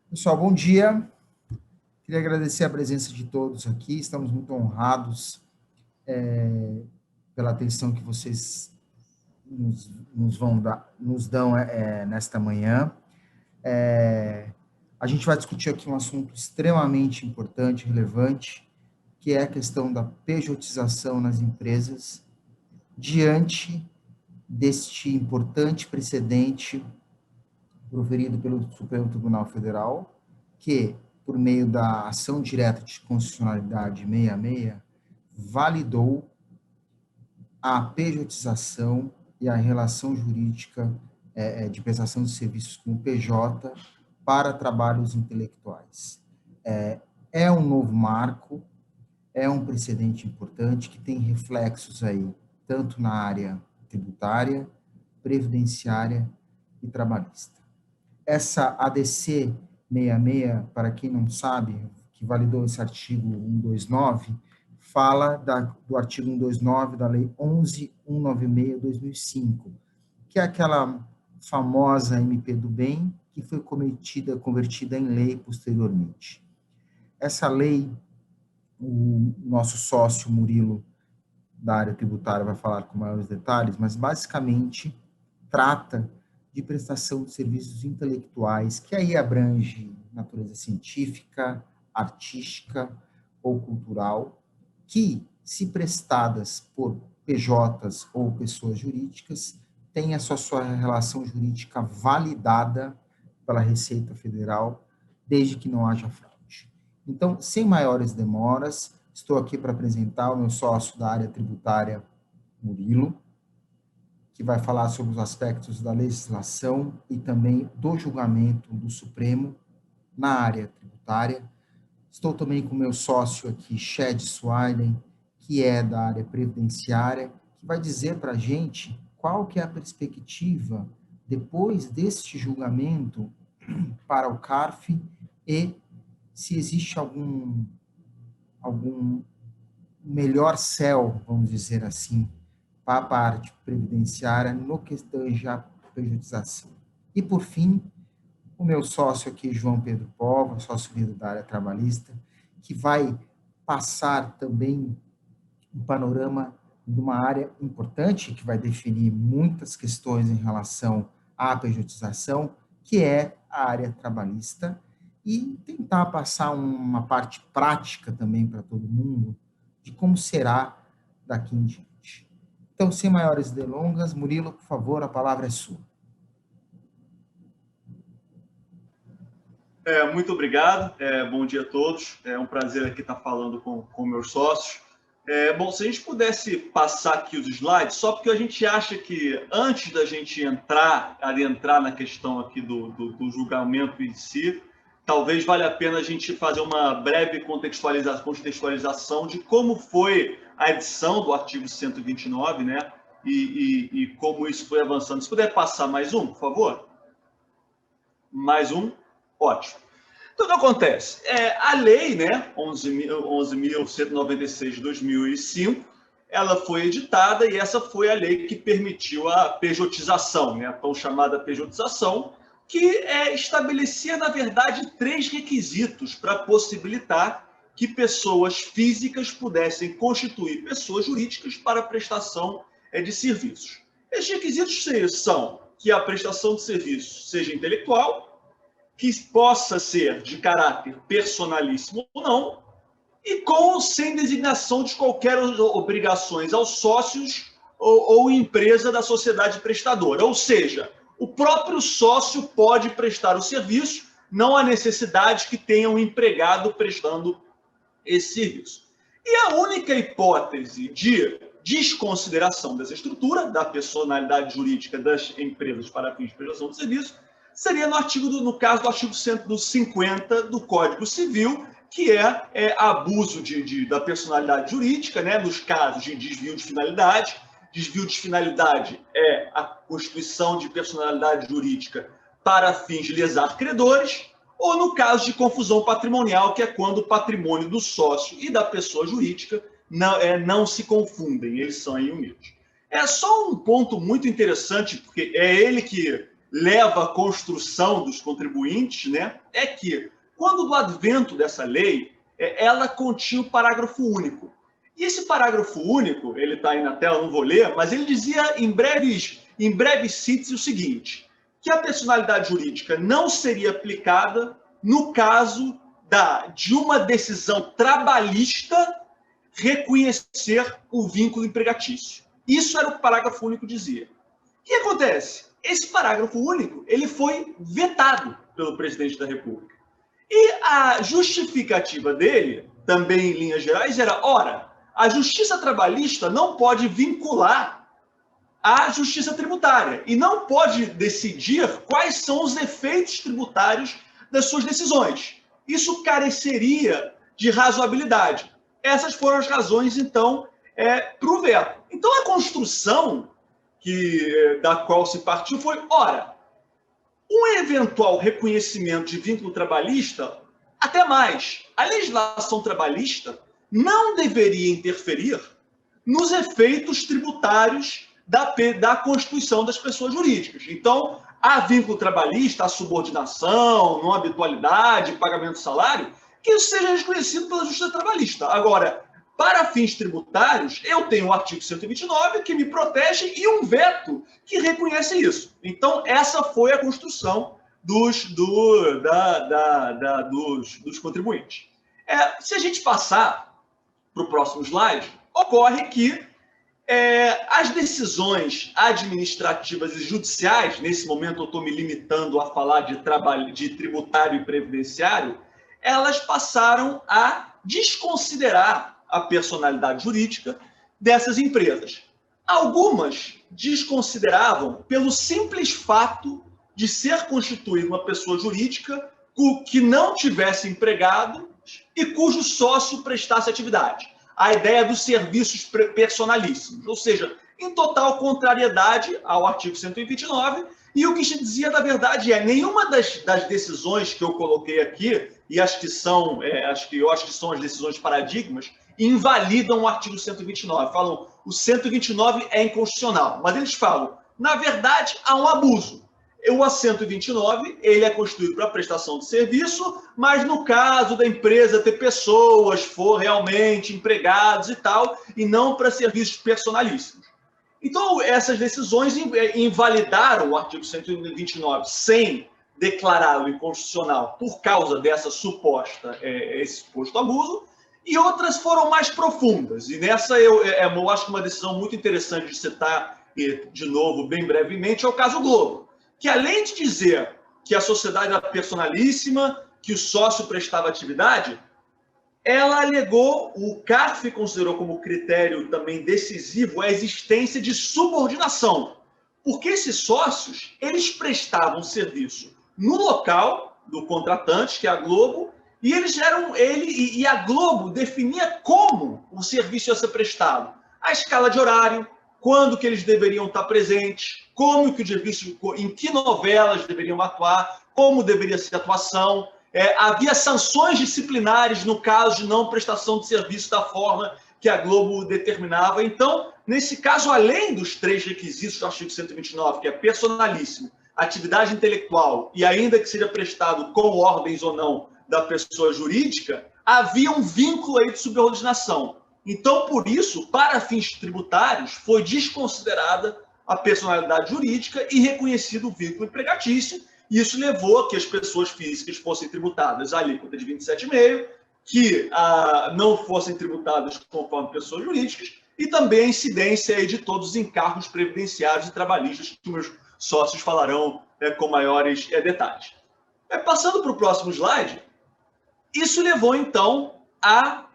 Pessoal, bom dia. Queria agradecer a presença de todos aqui. Estamos muito honrados pela atenção que vocês nos dão nesta manhã. A gente vai discutir aqui um assunto extremamente importante, relevante, que é a questão da pejotização nas empresas, diante deste importante precedente proferido pelo Supremo Tribunal Federal, que, por meio da ação direta de constitucionalidade 66, validou a pejotização e a relação jurídica de prestação de serviços com o PJ para trabalhos intelectuais. É um novo marco, é um precedente importante que tem reflexos aí, tanto na área tributária, previdenciária e trabalhista. Essa ADC 66, para quem não sabe, que validou esse artigo 129, fala do artigo 129 da Lei 11.196/2005, que é aquela famosa MP do Bem, que foi convertida em lei posteriormente. Essa lei, o nosso sócio Murilo, da área tributária, vai falar com maiores detalhes, mas basicamente trata de prestação de serviços intelectuais, que aí abrange natureza científica, artística ou cultural, que, se prestadas por PJs ou pessoas jurídicas, têm a sua relação jurídica validada pela Receita Federal, desde que não haja fraude. Então, sem maiores demoras, estou aqui para apresentar o meu sócio da área tributária, Murilo, que vai falar sobre os aspectos da legislação e também do julgamento do Supremo na área tributária. Estou também com o meu sócio aqui, Shed Swiden, que é da área previdenciária, que vai dizer para a gente qual que é a perspectiva depois deste julgamento para o CARF e se existe algum melhor céu, vamos dizer assim, para a parte previdenciária no que tange a pejotização. E, por fim, o meu sócio aqui, João Pedro Pova, sócio líder da área trabalhista, que vai passar também um panorama de uma área importante, que vai definir muitas questões em relação à pejotização, que é a área trabalhista, e tentar passar uma parte prática também para todo mundo, de como será daqui em diante. Então, sem maiores delongas, Murilo, por favor, a palavra é sua. Muito obrigado, bom dia a todos. É um prazer aqui estar falando com meus sócios. Bom, se a gente pudesse passar aqui os slides, só porque a gente acha que antes da gente adentrar na questão aqui do julgamento em si, talvez valha a pena a gente fazer uma breve contextualização de como foi a edição do artigo 129, né? E como isso foi avançando. Se puder passar mais um, por favor. Mais um. Ótimo. Então, o que acontece? A lei, né, 11.196 de 2005, ela foi editada e essa foi a lei que permitiu a pejotização, né, a tão chamada pejotização, que estabelecia, na verdade, 3 requisitos para possibilitar que pessoas físicas pudessem constituir pessoas jurídicas para a prestação de serviços. Esses requisitos são que a prestação de serviço seja intelectual, que possa ser de caráter personalíssimo ou não, e com ou sem designação de qualquer obrigações aos sócios ou empresa da sociedade prestadora. Ou seja, o próprio sócio pode prestar o serviço, não há necessidade que tenha um empregado prestando esse serviço. E a única hipótese de desconsideração dessa estrutura, da personalidade jurídica das empresas para fins de prestação de serviço, seria no caso do artigo 150 do Código Civil, que é abuso da personalidade jurídica, né, nos casos de desvio de finalidade. Desvio de finalidade é a constituição de personalidade jurídica para fins de lesar credores, ou no caso de confusão patrimonial, que é quando o patrimônio do sócio e da pessoa jurídica não se confundem, eles são aí unidos. É só um ponto muito interessante, porque é ele que leva à construção dos contribuintes, né, é que, quando do advento dessa lei, ela continha o parágrafo único. E esse parágrafo único, ele está aí na tela, não vou ler, mas ele dizia em breves síntese o seguinte, que a personalidade jurídica não seria aplicada no caso de uma decisão trabalhista reconhecer o vínculo empregatício. Isso era o que o parágrafo único dizia. O que acontece? Esse parágrafo único ele foi vetado pelo presidente da República. E a justificativa dele, também em linhas gerais, era, ora, a justiça trabalhista não pode vincular a justiça tributária e não pode decidir quais são os efeitos tributários das suas decisões. Isso careceria de razoabilidade. Essas foram as razões, então, para o veto. Então, a construção da qual se partiu foi, ora, um eventual reconhecimento de vínculo trabalhista, até mais, a legislação trabalhista não deveria interferir nos efeitos tributários da constituição das pessoas jurídicas. Então, há vínculo trabalhista, há subordinação, não habitualidade, pagamento de salário, que isso seja reconhecido pela justiça trabalhista. Agora, para fins tributários, eu tenho o artigo 129 que me protege e um veto que reconhece isso. Então, essa foi a construção dos contribuintes. Se a gente passar para o próximo slide, ocorre que as decisões administrativas e judiciais, nesse momento eu estou me limitando a falar de tributário e previdenciário, elas passaram a desconsiderar a personalidade jurídica dessas empresas. Algumas desconsideravam pelo simples fato de ser constituída uma pessoa jurídica que não tivesse empregado e cujo sócio prestasse atividade. A ideia dos serviços personalíssimos, ou seja, em total contrariedade ao artigo 129, e o que se dizia, na verdade, nenhuma das decisões que eu coloquei aqui, e acho que são as decisões de paradigmas, invalidam o artigo 129. Falam, o 129 é inconstitucional, mas eles falam, na verdade, há um abuso. O 129, ele é constituído para prestação de serviço, mas no caso da empresa ter pessoas, for realmente empregados e tal, e não para serviços personalíssimos. Então, essas decisões invalidaram o artigo 129 sem declará-lo inconstitucional por causa dessa esse suposto abuso, e outras foram mais profundas. E nessa eu acho que uma decisão muito interessante de citar, de novo, bem brevemente, é o caso Globo, que além de dizer que a sociedade era personalíssima, que o sócio prestava atividade, ela alegou, o CARF considerou como critério também decisivo a existência de subordinação, porque esses sócios, eles prestavam serviço no local do contratante, que é a Globo, e a Globo definia como o serviço ia ser prestado, a escala de horário, quando que eles deveriam estar presentes, como que o serviço, em que novelas deveriam atuar, como deveria ser a atuação. Havia sanções disciplinares no caso de não prestação de serviço da forma que a Globo determinava. Então, nesse caso, além dos 3 requisitos do artigo 129, que é personalíssimo, atividade intelectual e ainda que seja prestado com ordens ou não da pessoa jurídica, havia um vínculo aí de subordinação. Então, por isso, para fins tributários, foi desconsiderada a personalidade jurídica e reconhecido o vínculo empregatício. Isso levou a que as pessoas físicas fossem tributadas a alíquota de 27,5%, que não fossem tributadas conforme pessoas jurídicas, e também a incidência aí de todos os encargos previdenciários e trabalhistas, que meus sócios falarão com maiores detalhes. Passando para o próximo slide, isso levou, então, a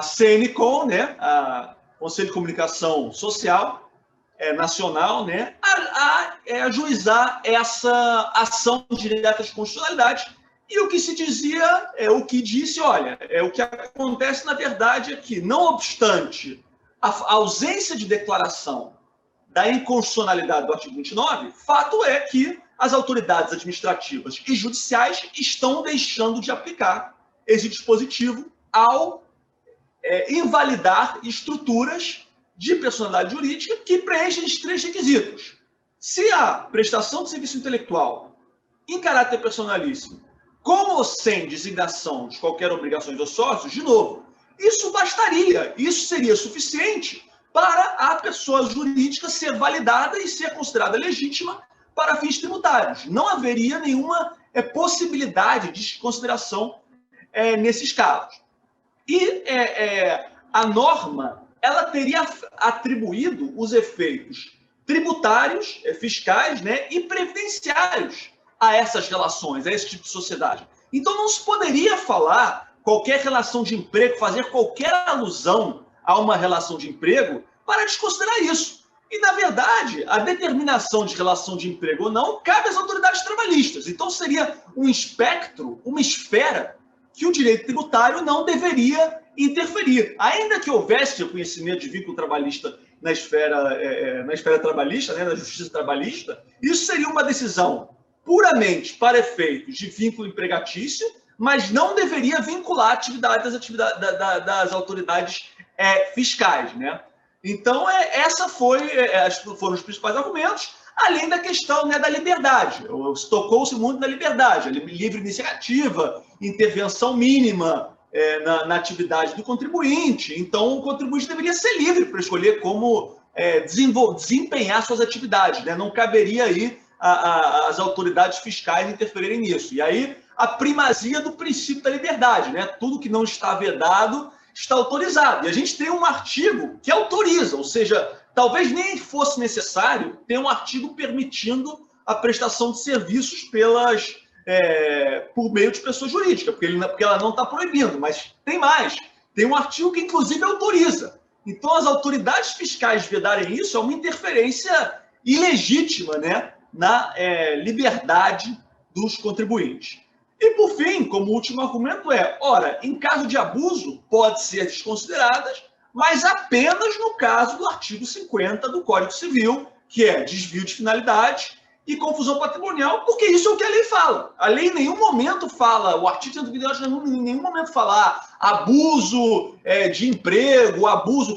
CNCOM, né, a Conselho de Comunicação Social Nacional, né, a ajuizar essa ação direta de constitucionalidade. E o que se dizia, o que disse, olha, o que acontece, na verdade, é que, não obstante a ausência de declaração da inconstitucionalidade do artigo 29, fato é que as autoridades administrativas e judiciais estão deixando de aplicar esse dispositivo ao invalidar estruturas de personalidade jurídica que preenchem esses 3 requisitos. Se a prestação de serviço intelectual em caráter personalíssimo, com ou sem designação de qualquer obrigação dos sócios, de novo, isso bastaria, isso seria suficiente para a pessoa jurídica ser validada e ser considerada legítima para fins tributários. Não haveria nenhuma possibilidade de consideração nesses casos. E a norma, ela teria atribuído os efeitos tributários, fiscais, né, e previdenciários a essas relações, a esse tipo de sociedade. Então, não se poderia falar qualquer relação de emprego, fazer qualquer alusão a uma relação de emprego para desconsiderar isso. E, na verdade, a determinação de relação de emprego ou não cabe às autoridades trabalhistas. Então, seria um espectro, uma esfera que o direito tributário não deveria interferir. Ainda que houvesse reconhecimento de vínculo trabalhista na esfera trabalhista, né, na justiça trabalhista, isso seria uma decisão puramente para efeitos de vínculo empregatício, mas não deveria vincular atividades das autoridades fiscais, né? Então, foram os principais argumentos, além da questão, né, da liberdade. Tocou-se muito na liberdade, livre iniciativa, intervenção mínima na atividade do contribuinte. Então, o contribuinte deveria ser livre para escolher como desempenhar suas atividades, né? Não caberia aí as autoridades fiscais interferirem nisso. E aí, a primazia do princípio da liberdade, né? Tudo que não está vedado está autorizado. E a gente tem um artigo que autoriza, ou seja, talvez nem fosse necessário ter um artigo permitindo a prestação de serviços por meio de pessoa jurídica, porque ela não está proibindo, mas tem mais. Tem um artigo que, inclusive, autoriza. Então, as autoridades fiscais vedarem isso é uma interferência ilegítima, né, na liberdade dos contribuintes. E, por fim, como último argumento ora, em caso de abuso, pode ser desconsideradas, mas apenas no caso do artigo 50 do Código Civil, que é desvio de finalidade e confusão patrimonial, porque isso é o que a lei fala. A lei em nenhum momento fala, o artigo 128 em nenhum momento fala abuso de emprego,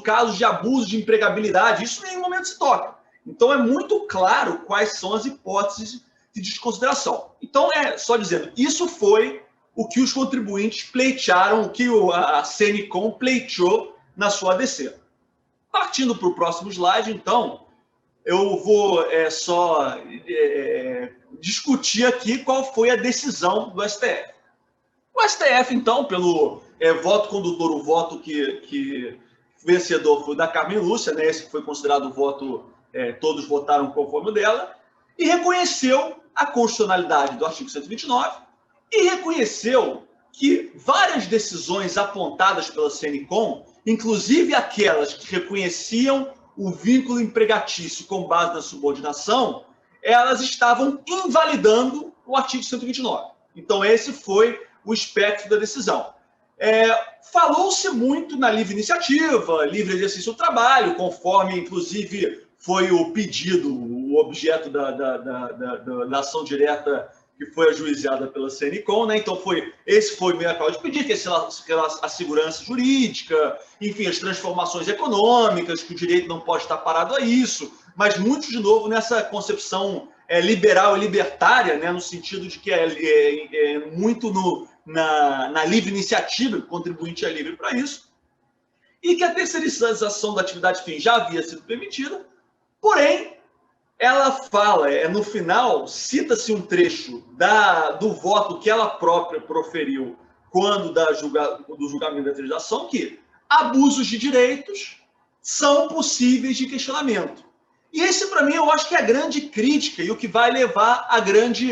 casos de abuso de empregabilidade, isso em nenhum momento se toca. Então, é muito claro quais são as hipóteses de desconsideração. Então, só dizendo, isso foi o que os contribuintes pleitearam, o que a CNCOM pleiteou na sua ADC. Partindo para o próximo slide, então, eu vou só discutir aqui qual foi a decisão do STF. O STF, então, pelo voto condutor, o voto que vencedor foi da Carmen Lúcia, né, esse que foi considerado o voto, todos votaram conforme o dela, e reconheceu a constitucionalidade do artigo 129 e reconheceu que várias decisões apontadas pela CNCOM, inclusive aquelas que reconheciam o vínculo empregatício com base na subordinação, elas estavam invalidando o artigo 129. Então, esse foi o espectro da decisão. Falou-se muito na livre iniciativa, livre exercício do trabalho, conforme, inclusive, foi o pedido, o objeto da ação direta que foi ajuizada pela CNCOM, né? Então, esse foi o meio de pedir, que a segurança jurídica, enfim, as transformações econômicas, que o direito não pode estar parado a isso, mas muito, de novo, nessa concepção liberal e libertária, né? No sentido de que muito na livre iniciativa, o contribuinte é livre para isso, e que a terceirização da atividade fim já havia sido permitida, porém, ela fala, no final, cita-se um trecho do voto que ela própria proferiu quando do julgamento da terceirização, que abusos de direitos são possíveis de questionamento. E esse, para mim, eu acho que é a grande crítica e o que vai levar à grande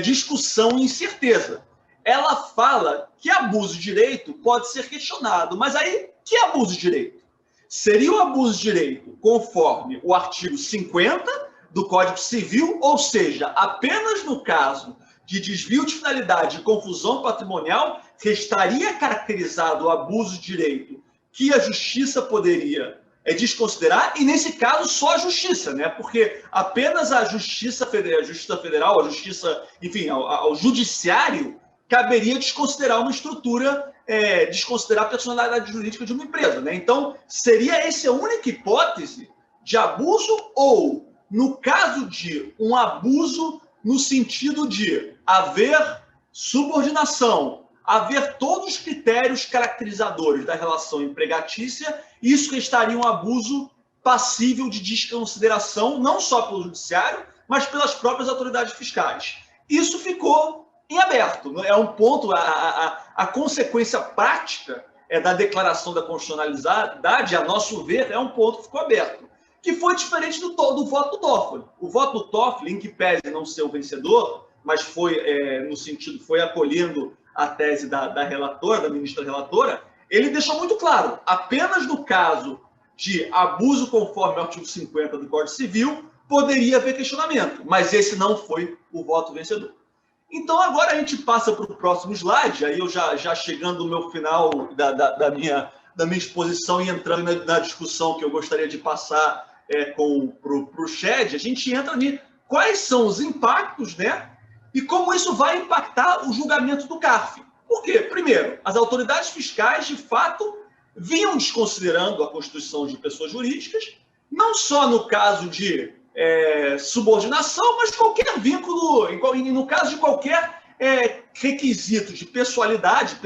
discussão e incerteza. Ela fala que abuso de direito pode ser questionado, mas aí, que abuso de direito? Seria o abuso de direito conforme o artigo 50 do Código Civil, ou seja, apenas no caso de desvio de finalidade e confusão patrimonial, restaria caracterizado o abuso de direito que a justiça poderia desconsiderar, e nesse caso só a justiça, né? Porque apenas a Justiça Federal, a Justiça, enfim, ao Judiciário, caberia desconsiderar uma estrutura, desconsiderar a personalidade jurídica de uma empresa, né? Então, seria essa a única hipótese de abuso ou no caso de um abuso no sentido de haver subordinação, haver todos os critérios caracterizadores da relação empregatícia, isso restaria um abuso passível de desconsideração, não só pelo judiciário, mas pelas próprias autoridades fiscais. Isso ficou em aberto. É um ponto, a consequência prática da declaração da constitucionalidade, a nosso ver, é um ponto que ficou aberto, que foi diferente do voto do Toffoli. O voto do Toffoli, em que pese não ser o vencedor, mas foi, no sentido, foi acolhendo a tese da relatora, da ministra relatora, ele deixou muito claro, apenas no caso de abuso conforme o artigo 50 do Código Civil, poderia haver questionamento, mas esse não foi o voto vencedor. Então, agora a gente passa para o próximo slide, aí eu já chegando no meu final da minha exposição e entrando na discussão que eu gostaria de passar para o Shed, a gente entra em quais são os impactos, né? E como isso vai impactar o julgamento do CARF. Por quê? Primeiro, as autoridades fiscais, de fato, vinham desconsiderando a constituição de pessoas jurídicas, não só no caso de subordinação, mas qualquer vínculo, no caso de qualquer requisito de pessoalidade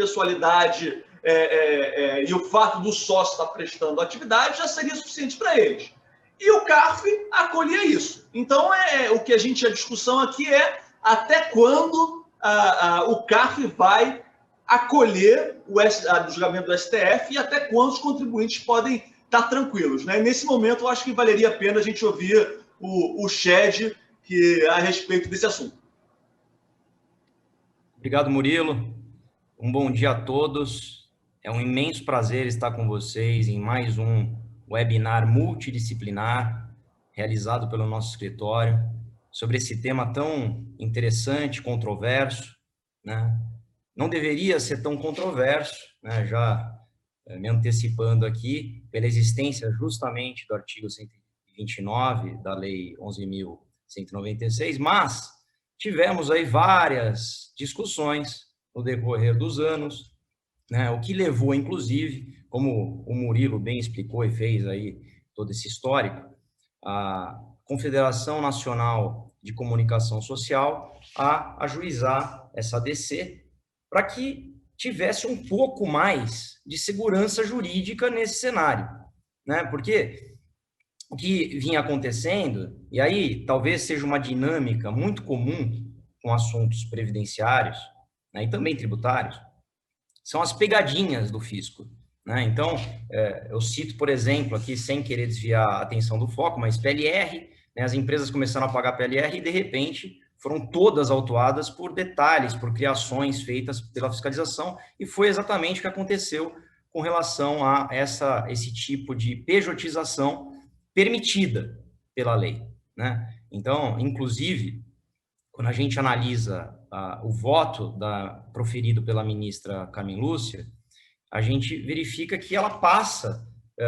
e o fato do sócio estar prestando atividade já seria suficiente para eles. E o CARF acolhia isso. Então, o que a discussão aqui é até quando o CARF vai acolher o julgamento do STF e até quando os contribuintes podem estar tranquilos, né? Nesse momento, eu acho que valeria a pena a gente ouvir o Shed a respeito desse assunto. Obrigado, Murilo. Um bom dia a todos. É um imenso prazer estar com vocês em mais um webinar multidisciplinar realizado pelo nosso escritório sobre esse tema tão interessante, controverso, né? Não deveria ser tão controverso, né? Já me antecipando aqui, pela existência justamente do artigo 129 da Lei 11.196, mas tivemos aí várias discussões no decorrer dos anos, né? O que levou, inclusive, como o Murilo bem explicou e fez aí todo esse histórico, a Confederação Nacional de Comunicação Social a ajuizar essa ADC para que tivesse um pouco mais de segurança jurídica nesse cenário, né? Porque o que vinha acontecendo, e aí talvez seja uma dinâmica muito comum com assuntos previdenciários, né, e também tributários, são as pegadinhas do fisco, né? Então, eu cito, por exemplo, aqui, sem querer desviar a atenção do foco, mas PLR, né, as empresas começaram a pagar PLR e, de repente, foram todas autuadas por detalhes, por criações feitas pela fiscalização, e foi exatamente o que aconteceu com relação a esse tipo de pejotização permitida pela lei, né? Então, inclusive, quando a gente analisa o voto proferido pela ministra Carmen Lúcia, a gente verifica que ela passa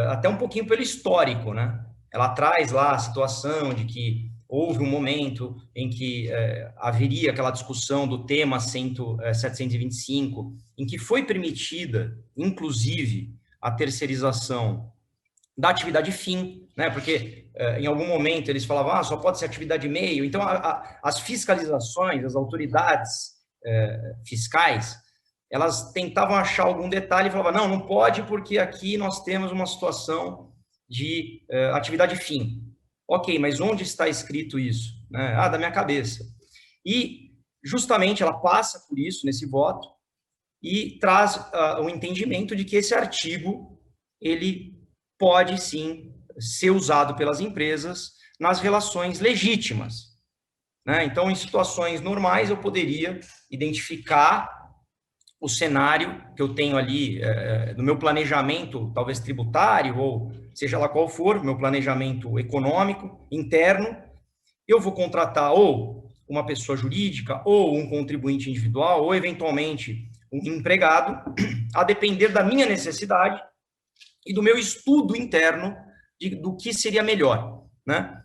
até um pouquinho pelo histórico, né? Ela traz lá a situação de que houve um momento em que haveria aquela discussão do tema 725, em que foi permitida, inclusive, a terceirização da atividade fim, né? Porque em algum momento eles falavam, só pode ser atividade meio. Então, as fiscalizações, as autoridades fiscais, elas tentavam achar algum detalhe e falavam, não pode porque aqui nós temos uma situação de atividade fim. Ok, mas onde está escrito isso? Né? Da minha cabeça. E, justamente, ela passa por isso nesse voto e traz o entendimento de que esse artigo, ele pode, sim, ser usado pelas empresas nas relações legítimas, né? Então, em situações normais, eu poderia identificar o cenário que eu tenho ali no meu planejamento, talvez tributário, ou seja lá qual for, meu planejamento econômico, interno, eu vou contratar ou uma pessoa jurídica, ou um contribuinte individual, ou, eventualmente, um empregado, a depender da minha necessidade e do meu estudo interno do que seria melhor, né?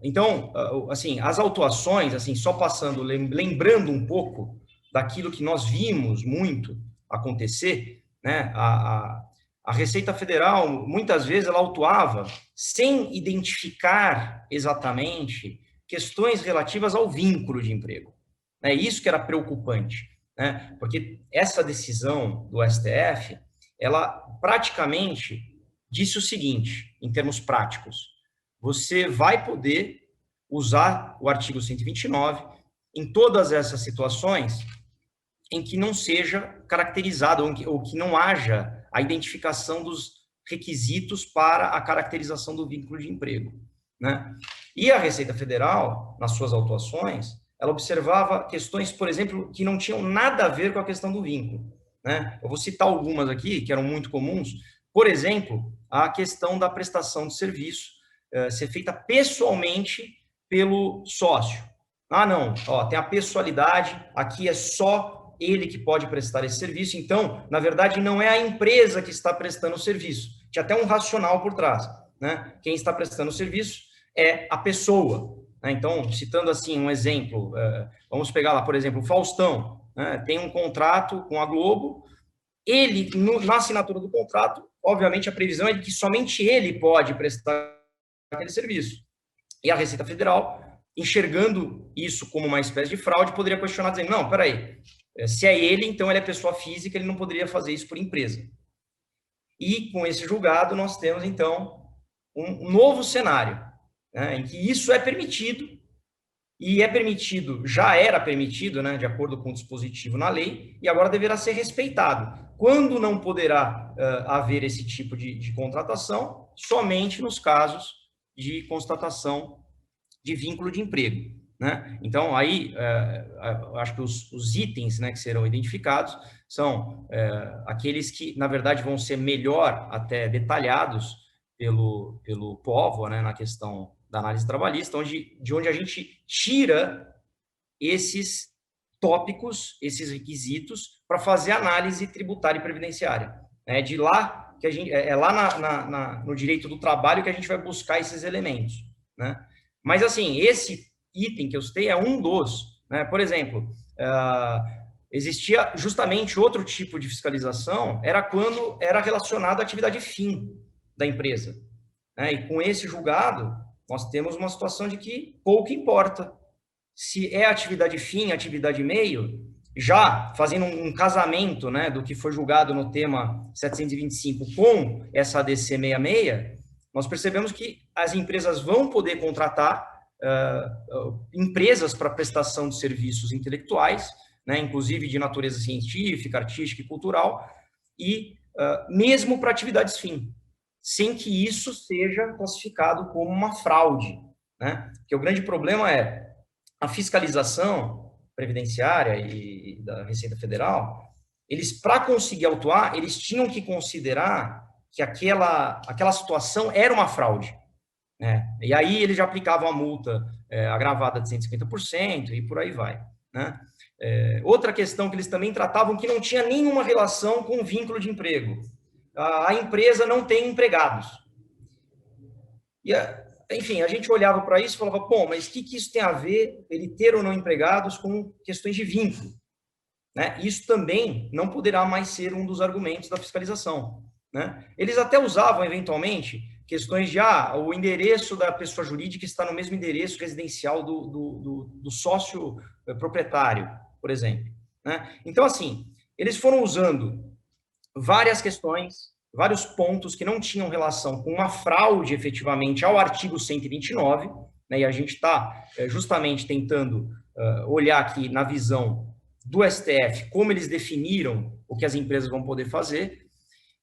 Então, assim, as autuações, assim, só passando, lembrando um pouco daquilo que nós vimos muito acontecer, né? A a Receita Federal, muitas vezes, ela autuava sem identificar exatamente questões relativas ao vínculo de emprego. É isso que era preocupante, né? Porque essa decisão do STF, ela praticamente disse o seguinte, em termos práticos: você vai poder usar o artigo 129 em todas essas situações em que não seja caracterizado, ou que não haja a identificação dos requisitos para a caracterização do vínculo de emprego, né? E a Receita Federal, nas suas autuações, ela observava questões, por exemplo, que não tinham nada a ver com a questão do vínculo, né? Eu vou citar algumas aqui, que eram muito comuns. Por exemplo, a questão da prestação de serviço ser feita pessoalmente pelo sócio. Ah, não, ó, tem a pessoalidade, aqui é só ele que pode prestar esse serviço, então, na verdade, não é a empresa que está prestando o serviço, tinha até um racional por trás, né? Quem está prestando o serviço é a pessoa, né? Então, citando assim um exemplo, vamos pegar lá, por exemplo, o Faustão, né? Tem um contrato com a Globo, ele, na assinatura do contrato, obviamente a previsão é de que somente ele pode prestar aquele serviço, e a Receita Federal, enxergando isso como uma espécie de fraude, poderia questionar, dizendo, não, peraí, se é ele, então ele é pessoa física, ele não poderia fazer isso por empresa. E com esse julgado, nós temos, então, um novo cenário, né, em que isso é permitido, e é permitido, já era permitido, né, de acordo com o dispositivo na lei, e agora deverá ser respeitado. Quando não poderá haver esse tipo de contratação? Somente nos casos de constatação de vínculo de emprego, né? Então, aí, acho que os itens, né, que serão identificados são aqueles que, na verdade, vão ser melhor até detalhados pelo POVO, né, na questão da análise trabalhista, de onde a gente tira esses tópicos, esses requisitos, para fazer análise tributária e previdenciária. É de lá que a gente, lá no direito do trabalho que a gente vai buscar esses elementos, né? Mas, assim, esse item que eu citei é um dos, né? Por exemplo, existia justamente outro tipo de fiscalização, era quando era relacionado à atividade fim da empresa, né? E com esse julgado, nós temos uma situação de que pouco importa se é atividade fim, atividade meio, já fazendo um casamento, né, do que foi julgado no tema 725 com essa ADC 66, nós percebemos que as empresas vão poder contratar empresas para prestação de serviços intelectuais, né, inclusive de natureza científica, artística e cultural, e mesmo para atividades fim, sem que isso seja classificado como uma fraude, né? Porque o grande problema é a fiscalização previdenciária e da Receita Federal, eles, para conseguir autuar, eles tinham que considerar que aquela situação era uma fraude, né? E aí eles já aplicavam a multa agravada de 150% e por aí vai, né? Outra questão que eles também tratavam que não tinha nenhuma relação com o vínculo de emprego. A empresa não tem empregados. E, enfim, a gente olhava para isso e falava, bom, mas o que isso tem a ver, ele ter ou não empregados, com questões de vínculo, né? Isso também não poderá mais ser um dos argumentos da fiscalização, né? Eles até usavam, eventualmente, questões de, o endereço da pessoa jurídica está no mesmo endereço residencial do sócio proprietário, por exemplo, né? Então, assim, eles foram usando várias questões, vários pontos que não tinham relação com uma fraude, efetivamente, ao artigo 129, né? E a gente está justamente tentando olhar aqui na visão do STF, como eles definiram o que as empresas vão poder fazer,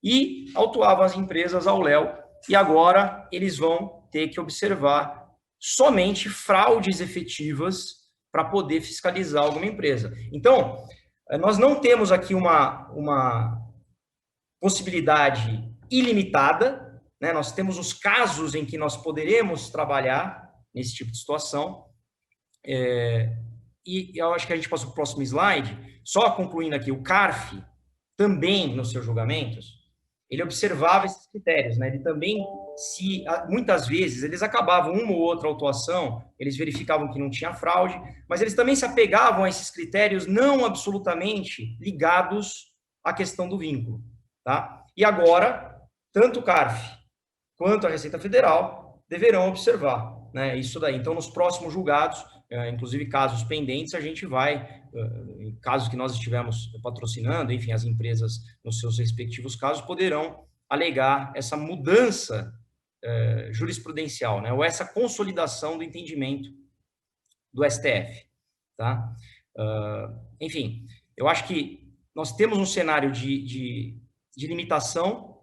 e autuavam as empresas ao léu, e agora eles vão ter que observar somente fraudes efetivas para poder fiscalizar alguma empresa. Então, nós não temos aqui uma possibilidade ilimitada, né? Nós temos os casos em que nós poderemos trabalhar nesse tipo de situação, e eu acho que a gente passa para o próximo slide, só concluindo aqui, o CARF também, nos seus julgamentos, ele observava esses critérios, né? Ele também, muitas vezes, eles acabavam uma ou outra autuação, eles verificavam que não tinha fraude, mas eles também se apegavam a esses critérios não absolutamente ligados à questão do vínculo, tá? E agora, tanto o CARF quanto a Receita Federal deverão observar, né, isso daí. Então, nos próximos julgados, inclusive casos pendentes, a gente vai, em casos que nós estivermos patrocinando, enfim, as empresas nos seus respectivos casos poderão alegar essa mudança jurisprudencial, né, ou essa consolidação do entendimento do STF, tá? Enfim, eu acho que nós temos um cenário de limitação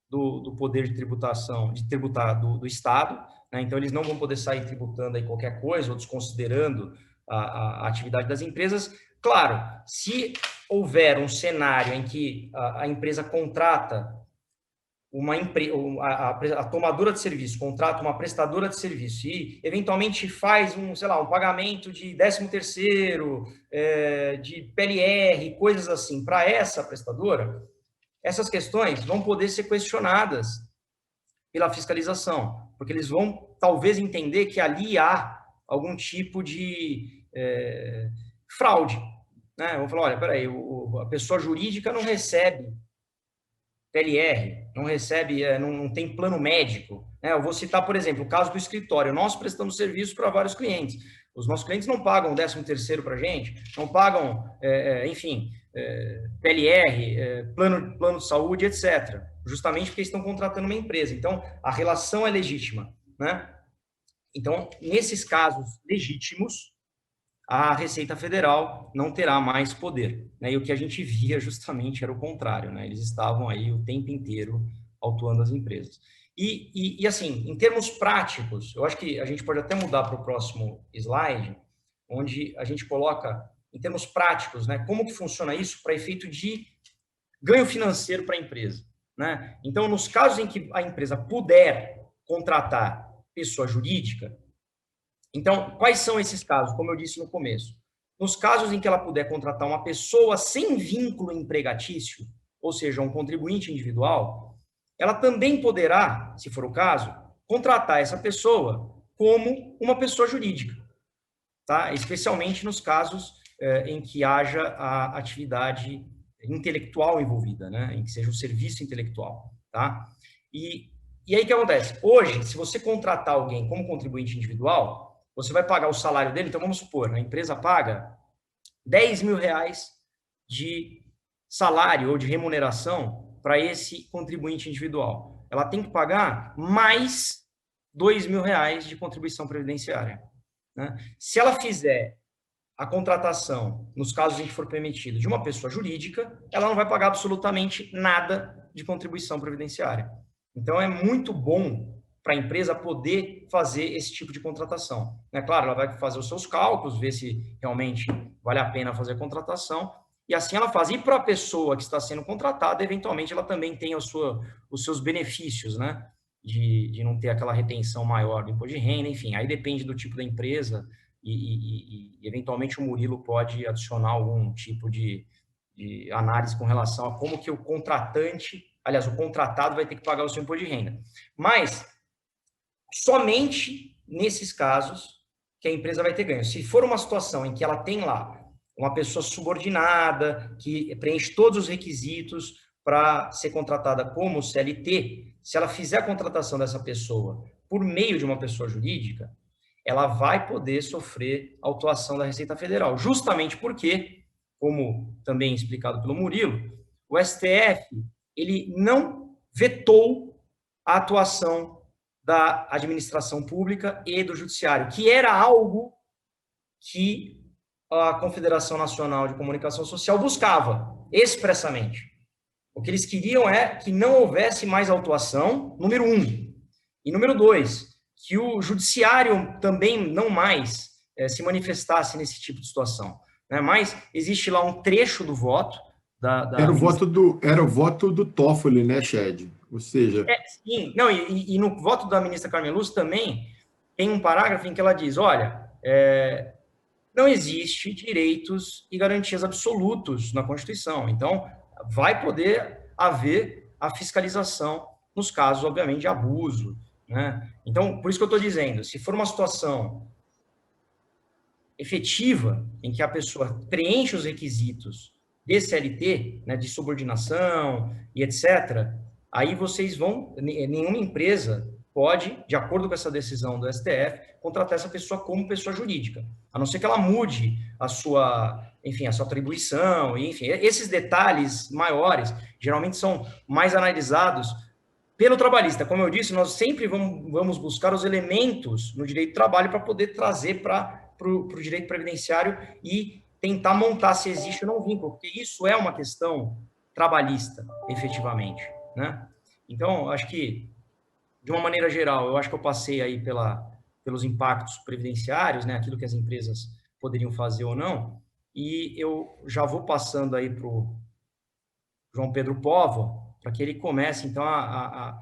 do poder de tributação, de tributar do Estado, né? Então eles não vão poder sair tributando aí qualquer coisa ou desconsiderando a atividade das empresas. Claro, se houver um cenário em que a empresa contrata a tomadora de serviço contrata uma prestadora de serviço e eventualmente faz um pagamento de 13º, de PLR, coisas assim, para essa prestadora, essas questões vão poder ser questionadas pela fiscalização, porque eles vão talvez entender que ali há algum tipo de fraude, né? Vão falar, olha, peraí, a pessoa jurídica não recebe PLR, não recebe, não tem plano médico, né? Eu vou citar, por exemplo, o caso do escritório. Nós prestamos serviço para vários clientes. Os nossos clientes não pagam 13º para a gente, não pagam, enfim, PLR, plano de saúde, etc. Justamente porque estão contratando uma empresa. Então, a relação é legítima, né? Então, nesses casos legítimos, a Receita Federal não terá mais poder, né? E o que a gente via justamente era o contrário, né? Eles estavam aí o tempo inteiro autuando as empresas. E assim, em termos práticos, eu acho que a gente pode até mudar para o próximo slide, onde a gente coloca, em termos práticos, né, como que funciona isso para efeito de ganho financeiro para a empresa, né? Então, nos casos em que a empresa puder contratar pessoa jurídica, então, quais são esses casos? Como eu disse no começo, nos casos em que ela puder contratar uma pessoa sem vínculo empregatício, ou seja, um contribuinte individual, ela também poderá, se for o caso, contratar essa pessoa como uma pessoa jurídica, tá? Especialmente nos casos em que haja a atividade intelectual envolvida, né? Em que seja o serviço intelectual, tá? E aí o que acontece? Hoje, se você contratar alguém como contribuinte individual, você vai pagar o salário dele, então vamos supor, a empresa paga R$10.000 de salário ou de remuneração para esse contribuinte individual. Ela tem que pagar mais R$2.000 de contribuição previdenciária, né? Se ela fizer a contratação, nos casos em que for permitido, de uma pessoa jurídica, ela não vai pagar absolutamente nada de contribuição previdenciária. Então, é muito bom para a empresa poder fazer esse tipo de contratação. É claro, ela vai fazer os seus cálculos, ver se realmente vale a pena fazer a contratação, e assim ela faz. E para a pessoa que está sendo contratada, eventualmente ela também tem os seus benefícios, né? De não ter aquela retenção maior do imposto de renda, enfim, aí depende do tipo da empresa, e eventualmente o Murilo pode adicionar algum tipo de análise com relação a como que o contratante, aliás, o contratado vai ter que pagar o seu imposto de renda. Mas somente nesses casos que a empresa vai ter ganho. Se for uma situação em que ela tem lá uma pessoa subordinada, que preenche todos os requisitos para ser contratada como CLT, se ela fizer a contratação dessa pessoa por meio de uma pessoa jurídica, ela vai poder sofrer autuação da Receita Federal, justamente porque, como também explicado pelo Murilo, o STF ele não vetou a atuação da administração pública e do judiciário, que era algo que a Confederação Nacional de Comunicação Social buscava expressamente. O que eles queriam é que não houvesse mais autuação, número 1. E número 2, que o judiciário também não mais se manifestasse nesse tipo de situação, né? Mas existe lá um trecho do voto Era o voto do Toffoli, né, Shed? Ou seja... Sim, não, e no voto da ministra Carmen Lúcia também tem um parágrafo em que ela diz, olha, não existe direitos e garantias absolutos na Constituição, então vai poder haver a fiscalização nos casos, obviamente, de abuso, né? Então, por isso que eu estou dizendo, se for uma situação efetiva, em que a pessoa preenche os requisitos de CLT, né, de subordinação e etc., aí vocês vão, nenhuma empresa pode, de acordo com essa decisão do STF, contratar essa pessoa como pessoa jurídica, a não ser que ela mude a sua, enfim, a sua atribuição, enfim, esses detalhes maiores geralmente são mais analisados pelo trabalhista. Como eu disse, nós sempre vamos buscar os elementos no direito do trabalho para poder trazer para o direito previdenciário e tentar montar se existe ou não vínculo, porque isso é uma questão trabalhista, efetivamente, né? Então, acho que, de uma maneira geral, eu acho que eu passei aí pelos impactos previdenciários, né? Aquilo que as empresas poderiam fazer ou não, e eu já vou passando aí para o João Pedro Povo, para que ele comece, então, a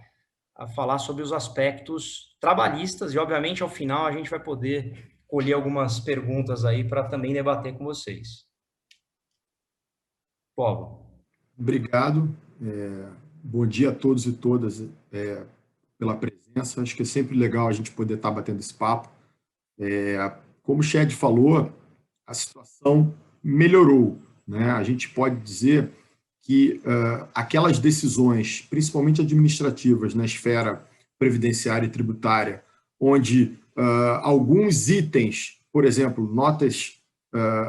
falar sobre os aspectos trabalhistas, e, obviamente, ao final, a gente vai poder colher algumas perguntas aí para também debater com vocês. Povo. Obrigado. Bom dia a todos e todas pela presença. Acho que é sempre legal a gente poder estar batendo esse papo. Como o Shed falou, a situação melhorou, né? A gente pode dizer que aquelas decisões, principalmente administrativas, na esfera previdenciária e tributária, onde alguns itens, por exemplo, notas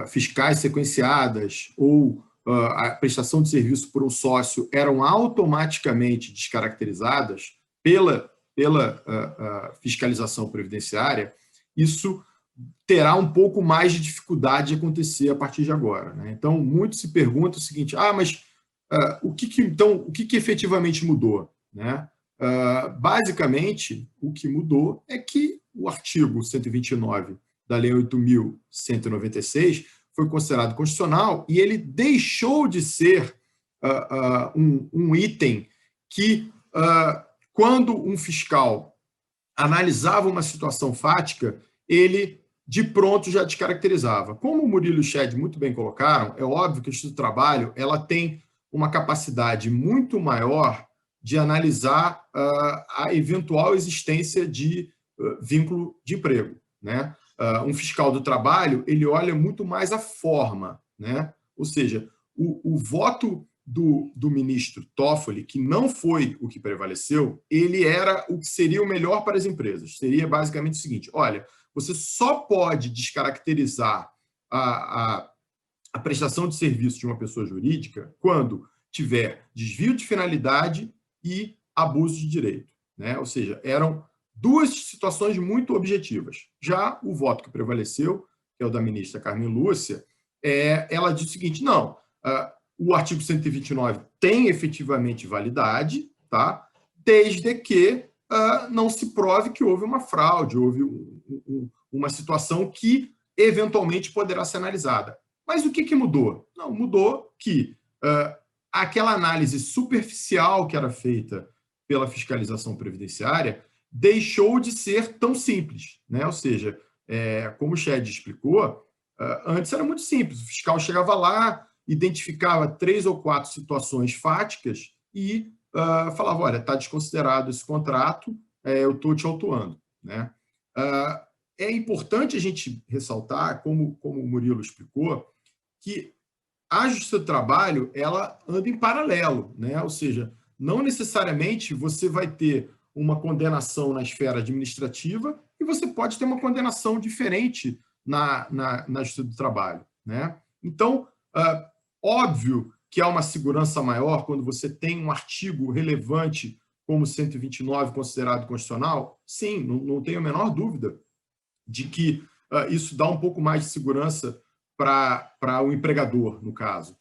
fiscais sequenciadas ou a prestação de serviço por um sócio eram automaticamente descaracterizadas pela fiscalização previdenciária, isso terá um pouco mais de dificuldade de acontecer a partir de agora, né? Então, muito se pergunta o seguinte, mas o que efetivamente mudou, né? Basicamente, o que mudou é que o artigo 129 da Lei 8.196 foi considerado constitucional e ele deixou de ser um item que, quando um fiscal analisava uma situação fática, ele de pronto já descaracterizava. Como o Murilo e o Shed muito bem colocaram, é óbvio que a Justiça do Trabalho ela tem uma capacidade muito maior de analisar a eventual existência de vínculo de emprego, né? Um fiscal do trabalho, ele olha muito mais a forma, né? Ou seja, o voto do ministro Toffoli, que não foi o que prevaleceu, ele era o que seria o melhor para as empresas. Seria basicamente o seguinte, olha, você só pode descaracterizar a prestação de serviço de uma pessoa jurídica quando tiver desvio de finalidade e abuso de direito, né? Ou seja, eram duas situações muito objetivas. Já o voto que prevaleceu, que é o da ministra Carmen Lúcia, ela diz o seguinte, não, o artigo 129 tem efetivamente validade, tá? Desde que não se prove que houve uma fraude, houve uma situação que eventualmente poderá ser analisada. Mas o que mudou? Não, mudou que aquela análise superficial que era feita pela fiscalização previdenciária deixou de ser tão simples, né? Ou seja, como o Shed explicou, antes era muito simples, o fiscal chegava lá, identificava 3 ou 4 situações fáticas e falava, olha, está desconsiderado esse contrato, eu estou te autuando, né? É importante a gente ressaltar, como o Murilo explicou, que a Justiça do Trabalho ela anda em paralelo, né? Ou seja, não necessariamente você vai ter uma condenação na esfera administrativa e você pode ter uma condenação diferente na Justiça do Trabalho, né? Então, óbvio que há uma segurança maior quando você tem um artigo relevante como 129 considerado constitucional? Sim, não tenho a menor dúvida de que isso dá um pouco mais de segurança para o empregador, no caso.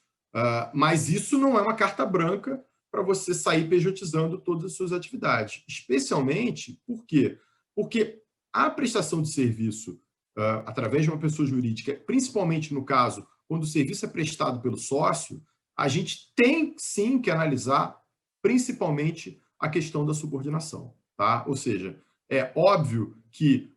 Mas isso não é uma carta branca para você sair pejotizando todas as suas atividades. Especialmente, por quê? Porque a prestação de serviço através de uma pessoa jurídica, principalmente no caso, quando o serviço é prestado pelo sócio, a gente tem sim que analisar principalmente a questão da subordinação, tá? Ou seja, é óbvio que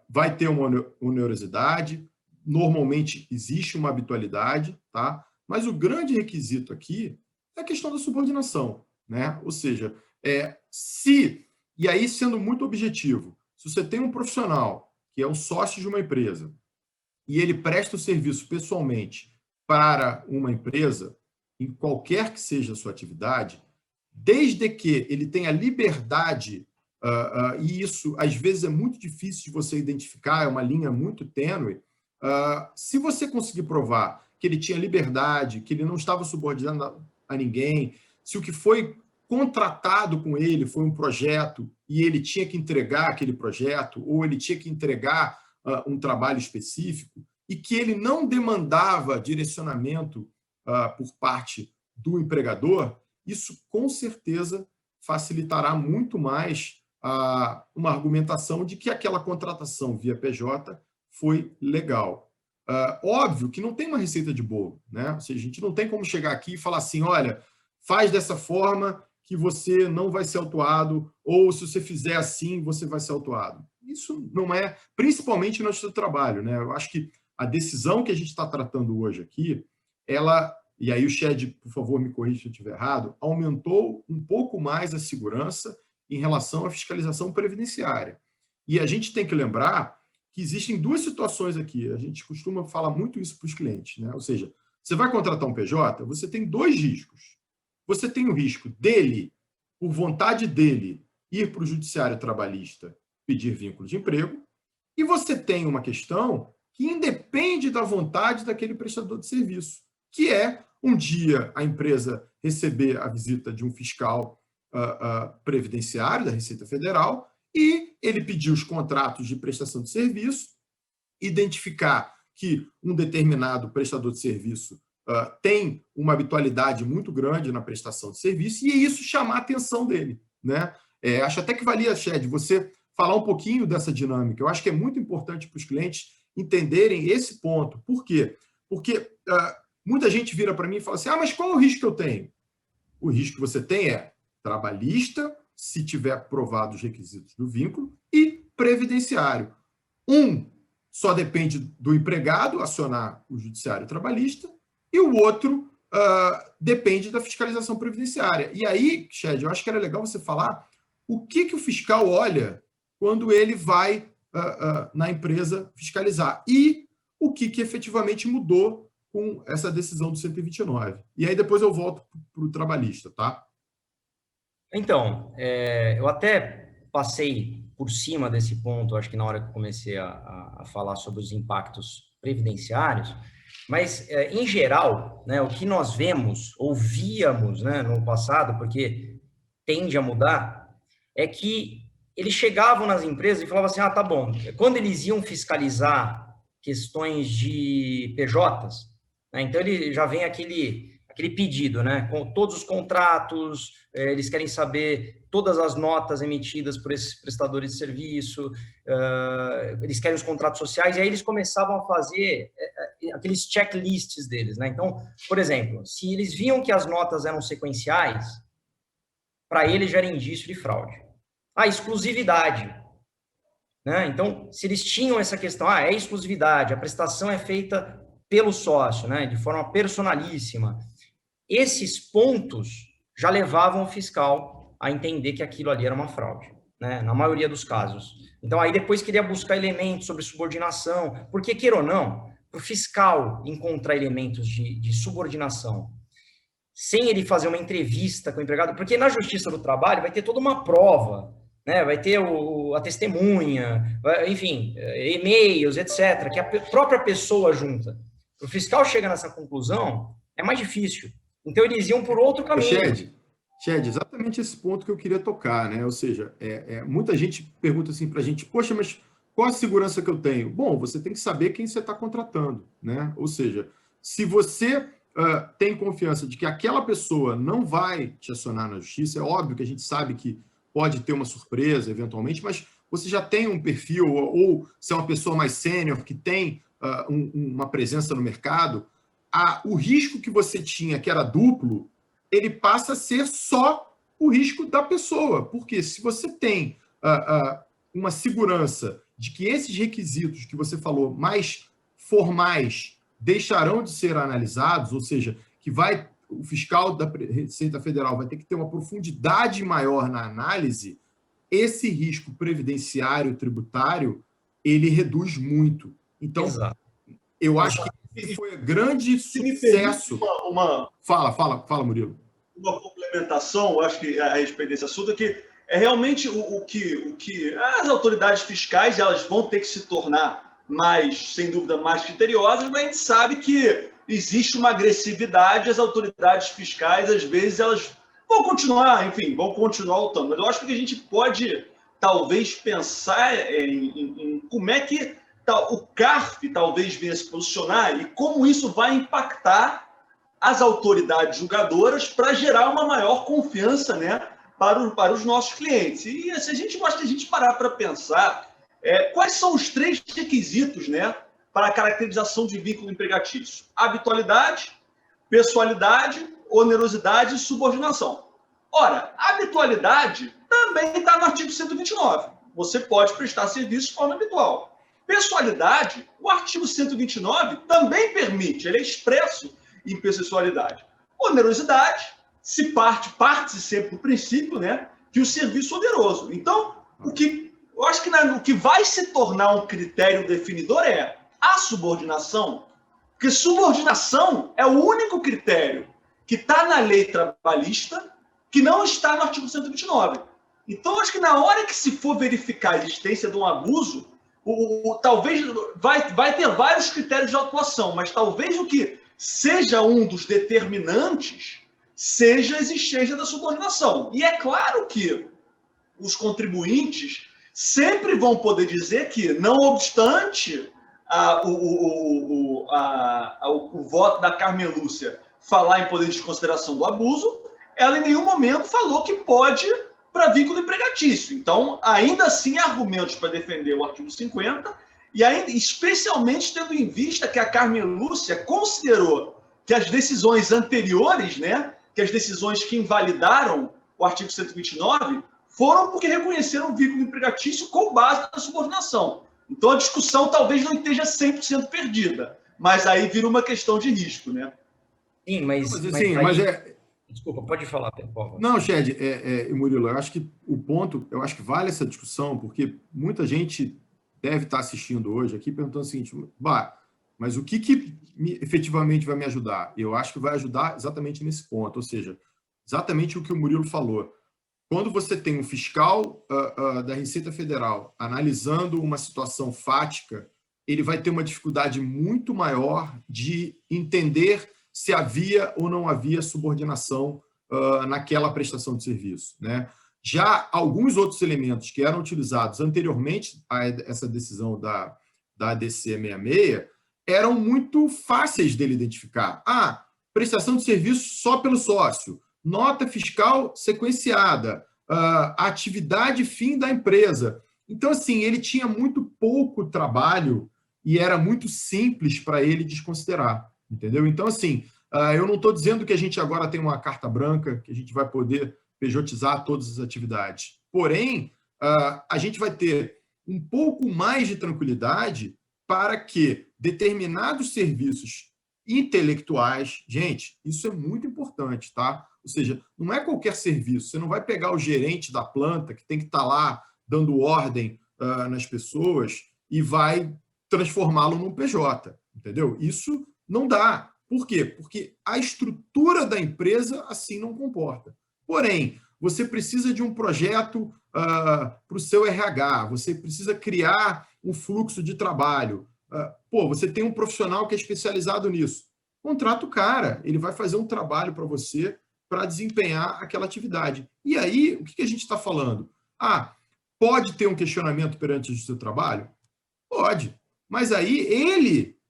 vai ter uma onerosidade, normalmente existe uma habitualidade, tá? Mas o grande requisito aqui é a questão da subordinação, né? Ou seja, e aí sendo muito objetivo, se você tem um profissional que é um sócio de uma empresa e ele presta o serviço pessoalmente para uma empresa, em qualquer que seja a sua atividade, desde que ele tenha liberdade, e isso às vezes é muito difícil de você identificar, é uma linha muito tênue, se você conseguir provar que ele tinha liberdade, que ele não estava subordinado a ninguém, se o que foi contratado com ele foi um projeto e ele tinha que entregar aquele projeto, ou ele tinha que entregar um trabalho específico, e que ele não demandava direcionamento por parte do empregador, isso com certeza facilitará muito mais uma argumentação de que aquela contratação via PJ foi legal. Óbvio que não tem uma receita de bolo, né? Ou seja, a gente não tem como chegar aqui e falar assim, olha, faz dessa forma que você não vai ser autuado, ou se você fizer assim, você vai ser autuado. Isso não é, principalmente no Justiça do Trabalho, né? Eu acho que a decisão que a gente está tratando hoje aqui, ela, e aí o Shed, por favor, me corrija se eu estiver errado, aumentou um pouco mais a segurança em relação à fiscalização previdenciária. E a gente tem que lembrar que existem duas situações aqui. A gente costuma falar muito isso para os clientes, né? Ou seja, você vai contratar um PJ, você tem dois riscos. Você tem o risco dele, por vontade dele, ir para o judiciário trabalhista pedir vínculo de emprego, e você tem uma questão que independe da vontade daquele prestador de serviço, que é um dia a empresa receber a visita de um fiscal previdenciário da Receita Federal e ele pedir os contratos de prestação de serviço, identificar que um determinado prestador de serviço tem uma habitualidade muito grande na prestação de serviço e isso chamar a atenção dele, né? Acho até que valia, Shed, você falar um pouquinho dessa dinâmica. Eu acho que é muito importante para os clientes entenderem esse ponto. Por quê? Porque muita gente vira para mim e fala assim, mas qual é o risco que eu tenho? O risco que você tem é trabalhista, se tiver provado os requisitos do vínculo, e previdenciário. Um só depende do empregado acionar o judiciário trabalhista, e o outro depende da fiscalização previdenciária. E aí, Shed, eu acho que era legal você falar o que o fiscal olha quando ele vai na empresa fiscalizar e o que efetivamente mudou com essa decisão do 129. E aí depois eu volto para o trabalhista, tá? Então, eu até passei por cima desse ponto, acho que na hora que eu comecei a falar sobre os impactos previdenciários, mas, em geral, né, o que nós vemos, ou víamos, né, no passado, porque tende a mudar, é que eles chegavam nas empresas e falavam assim, tá bom, quando eles iam fiscalizar questões de PJs, né, então ele já vem aquele pedido, né, com todos os contratos, eles querem saber todas as notas emitidas por esses prestadores de serviço, eles querem os contratos sociais, e aí eles começavam a fazer aqueles checklists deles, né? Então, por exemplo, se eles viam que as notas eram sequenciais, para eles já era indício de fraude. Exclusividade, né? Então, se eles tinham essa questão, é exclusividade, a prestação é feita pelo sócio, né? De forma personalíssima, esses pontos já levavam o fiscal a entender que aquilo ali era uma fraude, né? Na maioria dos casos. Então, aí depois queria buscar elementos sobre subordinação, porque, queira ou não, para o fiscal encontrar elementos de subordinação, sem ele fazer uma entrevista com o empregado, porque na Justiça do Trabalho vai ter toda uma prova, né? Vai ter a testemunha, enfim, e-mails, etc., que a própria pessoa junta. O fiscal chega nessa conclusão, é mais difícil. Então, eles iam por outro caminho. Shed, exatamente esse ponto que eu queria tocar, né? Ou seja, muita gente pergunta assim para a gente, poxa, mas qual a segurança que eu tenho? Bom, você tem que saber quem você está contratando, né? Ou seja, se você tem confiança de que aquela pessoa não vai te acionar na justiça, é óbvio que a gente sabe que pode ter uma surpresa, eventualmente, mas você já tem um perfil, ou se é uma pessoa mais sênior, que tem uma presença no mercado, o risco que você tinha, que era duplo, ele passa a ser só o risco da pessoa. Porque se você tem uma segurança de que esses requisitos que você falou, mais formais, deixarão de ser analisados, ou seja, que o fiscal da Receita Federal vai ter que ter uma profundidade maior na análise, esse risco previdenciário e tributário, ele reduz muito. Então, exato. Eu acho que esse foi um grande sucesso. Fala, Murilo. uma complementação, eu acho que a respeito desse assunto, é que é realmente o que as autoridades fiscais elas vão ter que se tornar mais, sem dúvida, mais criteriosas, mas a gente sabe que existe uma agressividade, as autoridades fiscais, às vezes, elas vão continuar, enfim, vão continuar lutando. Mas eu acho que a gente pode, talvez, pensar em como é que o CARF talvez venha se posicionar e como isso vai impactar as autoridades julgadoras para gerar uma maior confiança, né, para os nossos clientes. E se a gente parar para pensar quais são os 3 requisitos, né, para a caracterização de vínculo empregatício: habitualidade, pessoalidade, onerosidade e subordinação. Ora, a habitualidade também está no artigo 129. Você pode prestar serviço de forma habitual. Pessoalidade, o artigo 129 também permite, ele é expresso em pessoalidade. Onerosidade, se parte-se sempre do princípio, né, que o serviço é oneroso. Então, eu acho que o que vai se tornar um critério definidor é a subordinação, porque subordinação é o único critério que está na lei trabalhista que não está no artigo 129. Então, acho que na hora que se for verificar a existência de um abuso, talvez vai ter vários critérios de atuação, mas talvez o que seja um dos determinantes seja a existência da subordinação. E é claro que os contribuintes sempre vão poder dizer que, não obstante o voto da Carmen Lúcia falar em poder de desconsideração do abuso, ela em nenhum momento falou que pode para vínculo empregatício. Então, ainda assim, há argumentos para defender o artigo 50, e ainda, especialmente tendo em vista que a Carmen Lúcia considerou que as decisões anteriores, né, que as decisões que invalidaram o artigo 129, foram porque reconheceram o vínculo empregatício com base na subordinação. Então, a discussão talvez não esteja 100% perdida, mas aí vira uma questão de risco, né? Sim, mas Desculpa, pode falar, por favor. Não, Shed, Murilo, eu acho que o ponto, eu acho que vale essa discussão, porque muita gente deve estar assistindo hoje aqui perguntando o seguinte: mas o que efetivamente vai me ajudar? Eu acho que vai ajudar exatamente nesse ponto, ou seja, exatamente o que o Murilo falou. Quando você tem um fiscal da Receita Federal analisando uma situação fática, ele vai ter uma dificuldade muito maior de entender se havia ou não havia subordinação naquela prestação de serviço, né? Já alguns outros elementos que eram utilizados anteriormente a essa decisão da ADC 66 eram muito fáceis dele identificar. Prestação de serviço só pelo sócio, nota fiscal sequenciada, atividade fim da empresa. Então, assim, ele tinha muito pouco trabalho e era muito simples para ele desconsiderar, entendeu? Então, assim, eu não estou dizendo que a gente agora tem uma carta branca, que a gente vai poder pejotizar todas as atividades. Porém, a gente vai ter um pouco mais de tranquilidade para que determinados serviços intelectuais, gente, isso é muito importante, tá? Ou seja, não é qualquer serviço. Você não vai pegar o gerente da planta, que tem que estar lá dando ordem nas pessoas, e vai transformá-lo num PJ, entendeu? Isso não dá. Por quê? Porque a estrutura da empresa assim não comporta. Porém, você precisa de um projeto para o seu RH, você precisa criar um fluxo de trabalho. Você tem um profissional que é especializado nisso. Contrata o cara, ele vai fazer um trabalho para você para desempenhar aquela atividade. E aí, o que a gente está falando? Pode ter um questionamento perante o seu trabalho? Pode. Mas aí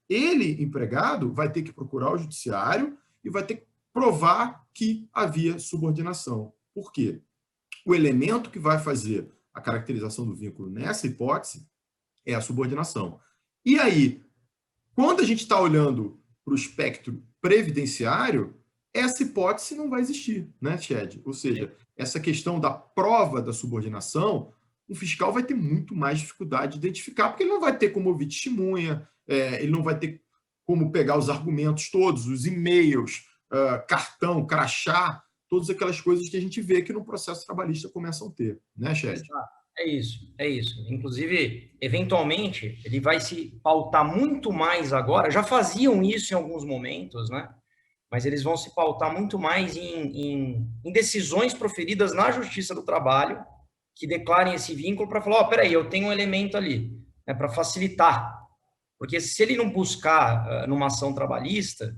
ele, empregado, vai ter que procurar o judiciário e vai ter que provar que havia subordinação. Por quê? O elemento que vai fazer a caracterização do vínculo nessa hipótese é a subordinação. E aí, quando a gente está olhando para o espectro previdenciário, essa hipótese não vai existir, né, Shed? Ou seja, essa questão da prova da subordinação, o fiscal vai ter muito mais dificuldade de identificar, porque ele não vai ter como ouvir testemunha, ele não vai ter como pegar os argumentos todos, os e-mails, cartão, crachá, todas aquelas coisas que a gente vê que no processo trabalhista começam a ter, né, Shed? É isso. Inclusive, eventualmente, ele vai se pautar muito mais agora. Já faziam isso em alguns momentos, né? mas eles vão se pautar muito mais em decisões proferidas na Justiça do Trabalho que declarem esse vínculo para falar, peraí, eu tenho um elemento ali, né, para facilitar. Porque se ele não buscar numa ação trabalhista,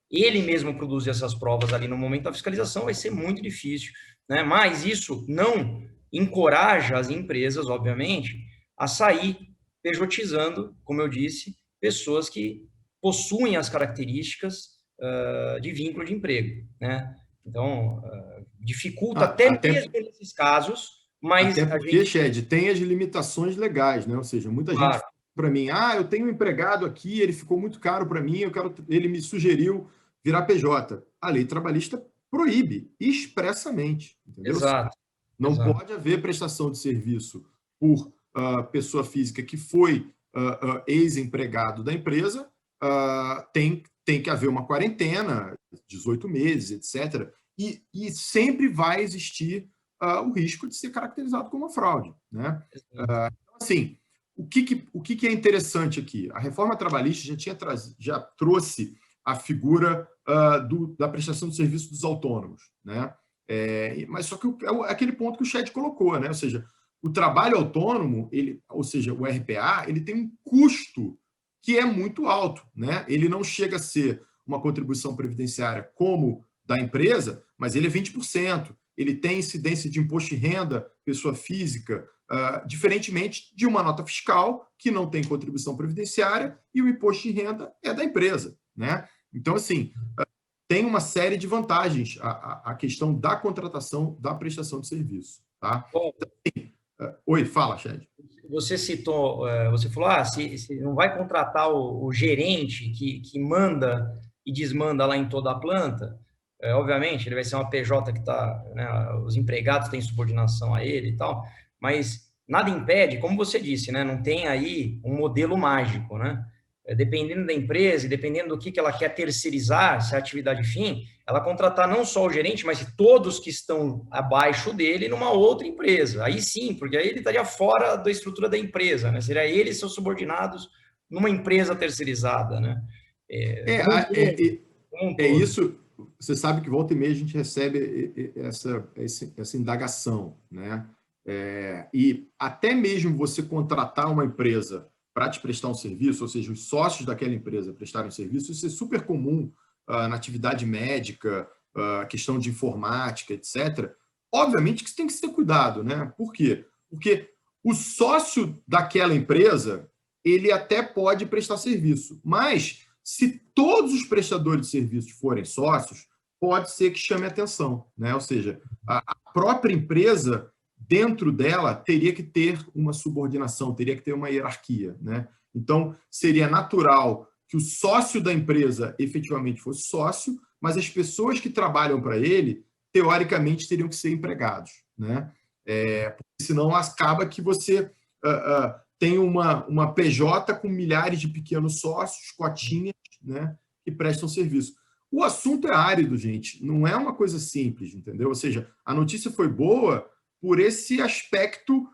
ele mesmo produzir essas provas ali no momento da fiscalização vai ser muito difícil, né? Mas isso não encoraja as empresas, obviamente, a sair pejotizando, como eu disse, pessoas que possuem as características de vínculo de emprego, né? Então, dificulta até mesmo nesses casos, mas até porque, Shed, tem as limitações legais, né? Ou seja, muita gente para mim, eu tenho um empregado aqui, ele ficou muito caro para mim, ele me sugeriu virar PJ. A lei trabalhista proíbe expressamente, entendeu? Exato. Não pode haver prestação de serviço por pessoa física que foi ex-empregado da empresa, tem que haver uma quarentena, 18 meses, etc. E sempre vai existir o risco de ser caracterizado como uma fraude, né? Então, assim, o que é interessante aqui? A reforma trabalhista já trouxe a figura da prestação de serviço dos autônomos, né? Mas só que é aquele ponto que o Shed colocou, né? Ou seja, o trabalho autônomo, ou seja, o RPA, ele tem um custo que é muito alto, né? Ele não chega a ser uma contribuição previdenciária como da empresa, mas ele é 20%. Ele tem incidência de imposto de renda, pessoa física, diferentemente de uma nota fiscal que não tem contribuição previdenciária e o imposto de renda é da empresa, né? Então, assim, tem uma série de vantagens a questão da contratação da prestação de serviço, tá? Bom, então, assim, oi, fala, Shed. Você citou, você falou, se não vai contratar o gerente que manda e desmanda lá em toda a planta, obviamente, ele vai ser uma PJ que está, né, os empregados têm subordinação a ele e tal, mas nada impede, como você disse, né, não tem aí um modelo mágico, né? Dependendo da empresa e dependendo do que ela quer terceirizar, se é atividade fim, ela contratar não só o gerente, mas todos que estão abaixo dele numa outra empresa. Aí sim, porque aí ele estaria fora da estrutura da empresa, né? Seria ele e seus subordinados numa empresa terceirizada, né? Isso. Você sabe que volta e meia a gente recebe essa indagação, né? E até mesmo você contratar uma empresa para te prestar um serviço, ou seja, os sócios daquela empresa prestarem um serviço, isso é super comum na atividade médica, questão de informática, etc. Obviamente que isso tem que ser cuidado, né? Por quê? Porque o sócio daquela empresa, ele até pode prestar serviço, mas se todos os prestadores de serviços forem sócios, pode ser que chame atenção, né? Ou seja, a própria empresa, dentro dela, teria que ter uma subordinação, teria que ter uma hierarquia, né? Então, seria natural que o sócio da empresa efetivamente fosse sócio, mas as pessoas que trabalham para ele, teoricamente, teriam que ser empregados, né? Porque senão acaba que você tem uma PJ com milhares de pequenos sócios, cotinhas, né, que prestam serviço. O assunto é árido, gente, não é uma coisa simples, entendeu? Ou seja, a notícia foi boa por esse aspecto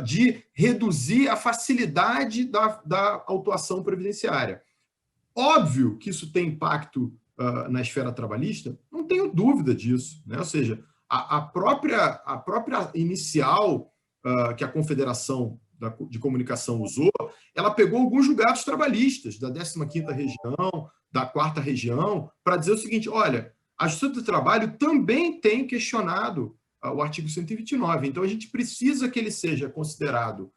de reduzir a facilidade da autuação previdenciária. Óbvio que isso tem impacto na esfera trabalhista, não tenho dúvida disso, né? Ou seja, a própria inicial que a Confederação de Comunicação usou, ela pegou alguns julgados trabalhistas da 15ª região, da 4ª região, para dizer o seguinte, olha, a Justiça do Trabalho também tem questionado o artigo 129. Então, a gente precisa que ele seja considerado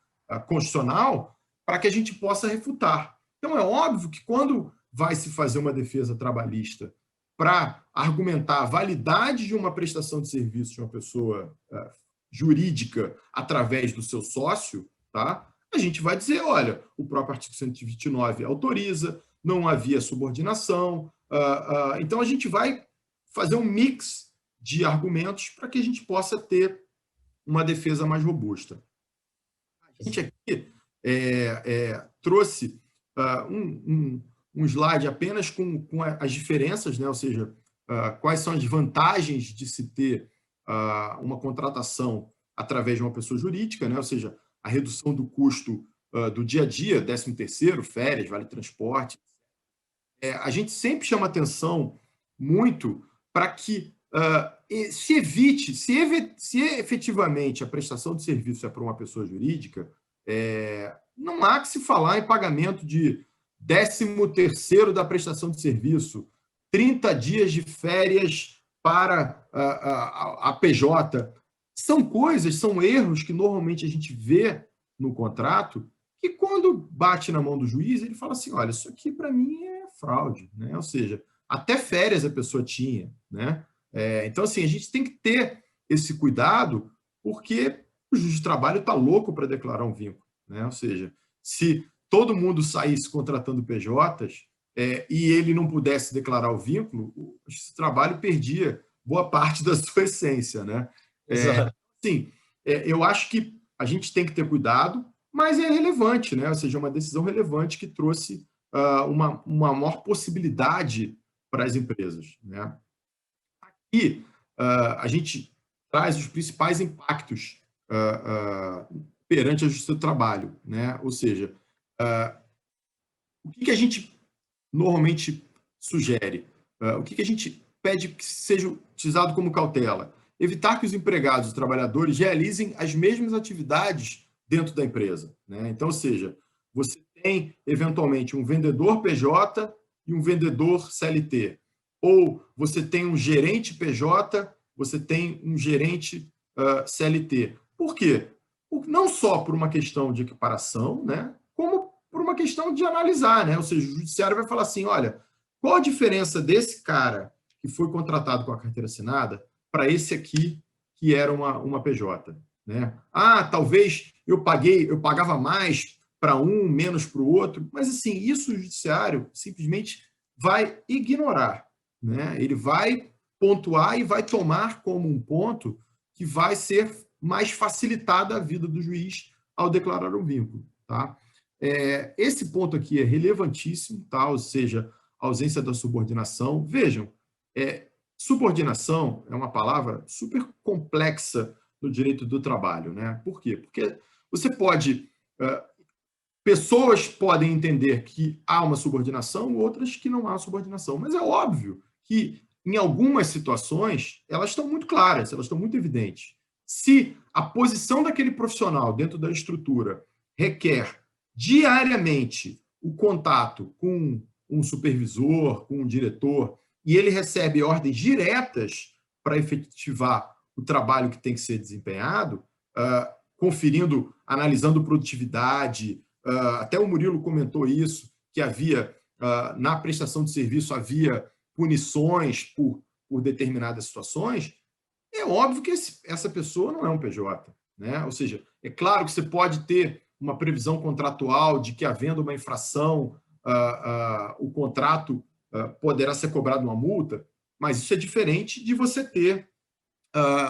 constitucional para que a gente possa refutar. Então, é óbvio que quando vai se fazer uma defesa trabalhista para argumentar a validade de uma prestação de serviço de uma pessoa jurídica através do seu sócio, tá? A gente vai dizer, olha, o próprio artigo 129 autoriza, não havia subordinação. Então, a gente vai fazer um mix de argumentos para que a gente possa ter uma defesa mais robusta. A gente aqui trouxe um slide apenas com as diferenças, né? Ou seja, quais são as vantagens de se ter uma contratação através de uma pessoa jurídica, né? Ou seja, a redução do custo do dia a dia, 13º, férias, vale transporte. A gente sempre chama atenção muito para que se evite, se efetivamente a prestação de serviço é para uma pessoa jurídica, não há que se falar em pagamento de 13º da prestação de serviço, 30 dias de férias para a PJ. São coisas, são erros que normalmente a gente vê no contrato, que quando bate na mão do juiz, ele fala assim, olha, isso aqui para mim é fraude, né? Ou seja, até férias a pessoa tinha, né? Então, assim, a gente tem que ter esse cuidado, porque o juiz de trabalho está louco para declarar um vínculo, né? Ou seja, se todo mundo saísse contratando PJs e ele não pudesse declarar o vínculo, o juiz de trabalho perdia boa parte da sua essência, né? Sim, eu acho que a gente tem que ter cuidado, mas é relevante, né? Ou seja, uma decisão relevante que trouxe uma maior possibilidade para as empresas, né? Aqui a gente traz os principais impactos perante a Justiça do Trabalho, né? Ou seja, o que a gente normalmente sugere? O que a gente pede que seja utilizado como cautela? Evitar que os empregados, os trabalhadores, realizem as mesmas atividades dentro da empresa, né? Então, ou seja, você tem, eventualmente, um vendedor PJ e um vendedor CLT. Ou você tem um gerente PJ, você tem um gerente CLT. Por quê? Não só por uma questão de equiparação, né? Como por uma questão de analisar, né? Ou seja, o judiciário vai falar assim, olha, qual a diferença desse cara que foi contratado com a carteira assinada para esse aqui que era uma PJ, né? Talvez eu pagava mais para um, menos para o outro, mas assim, isso o judiciário simplesmente vai ignorar, né? Ele vai pontuar e vai tomar como um ponto que vai ser mais facilitada a vida do juiz ao declarar um vínculo, tá? Esse ponto aqui é relevantíssimo, tá? Ou seja, a ausência da subordinação. Vejam, subordinação é uma palavra super complexa no direito do trabalho, né? Por quê? Porque você pode... pessoas podem entender que há uma subordinação, outras que não há subordinação. Mas é óbvio que, em algumas situações, elas estão muito claras, elas estão muito evidentes. Se a posição daquele profissional dentro da estrutura requer diariamente o contato com um supervisor, com um diretor, e ele recebe ordens diretas para efetivar o trabalho que tem que ser desempenhado, conferindo, analisando produtividade, até o Murilo comentou isso, que havia, na prestação de serviço, havia punições por determinadas situações. É óbvio que essa pessoa não é um PJ, né? Ou seja, é claro que você pode ter uma previsão contratual de que, havendo uma infração, o contrato poderá ser cobrado uma multa, mas isso é diferente de você ter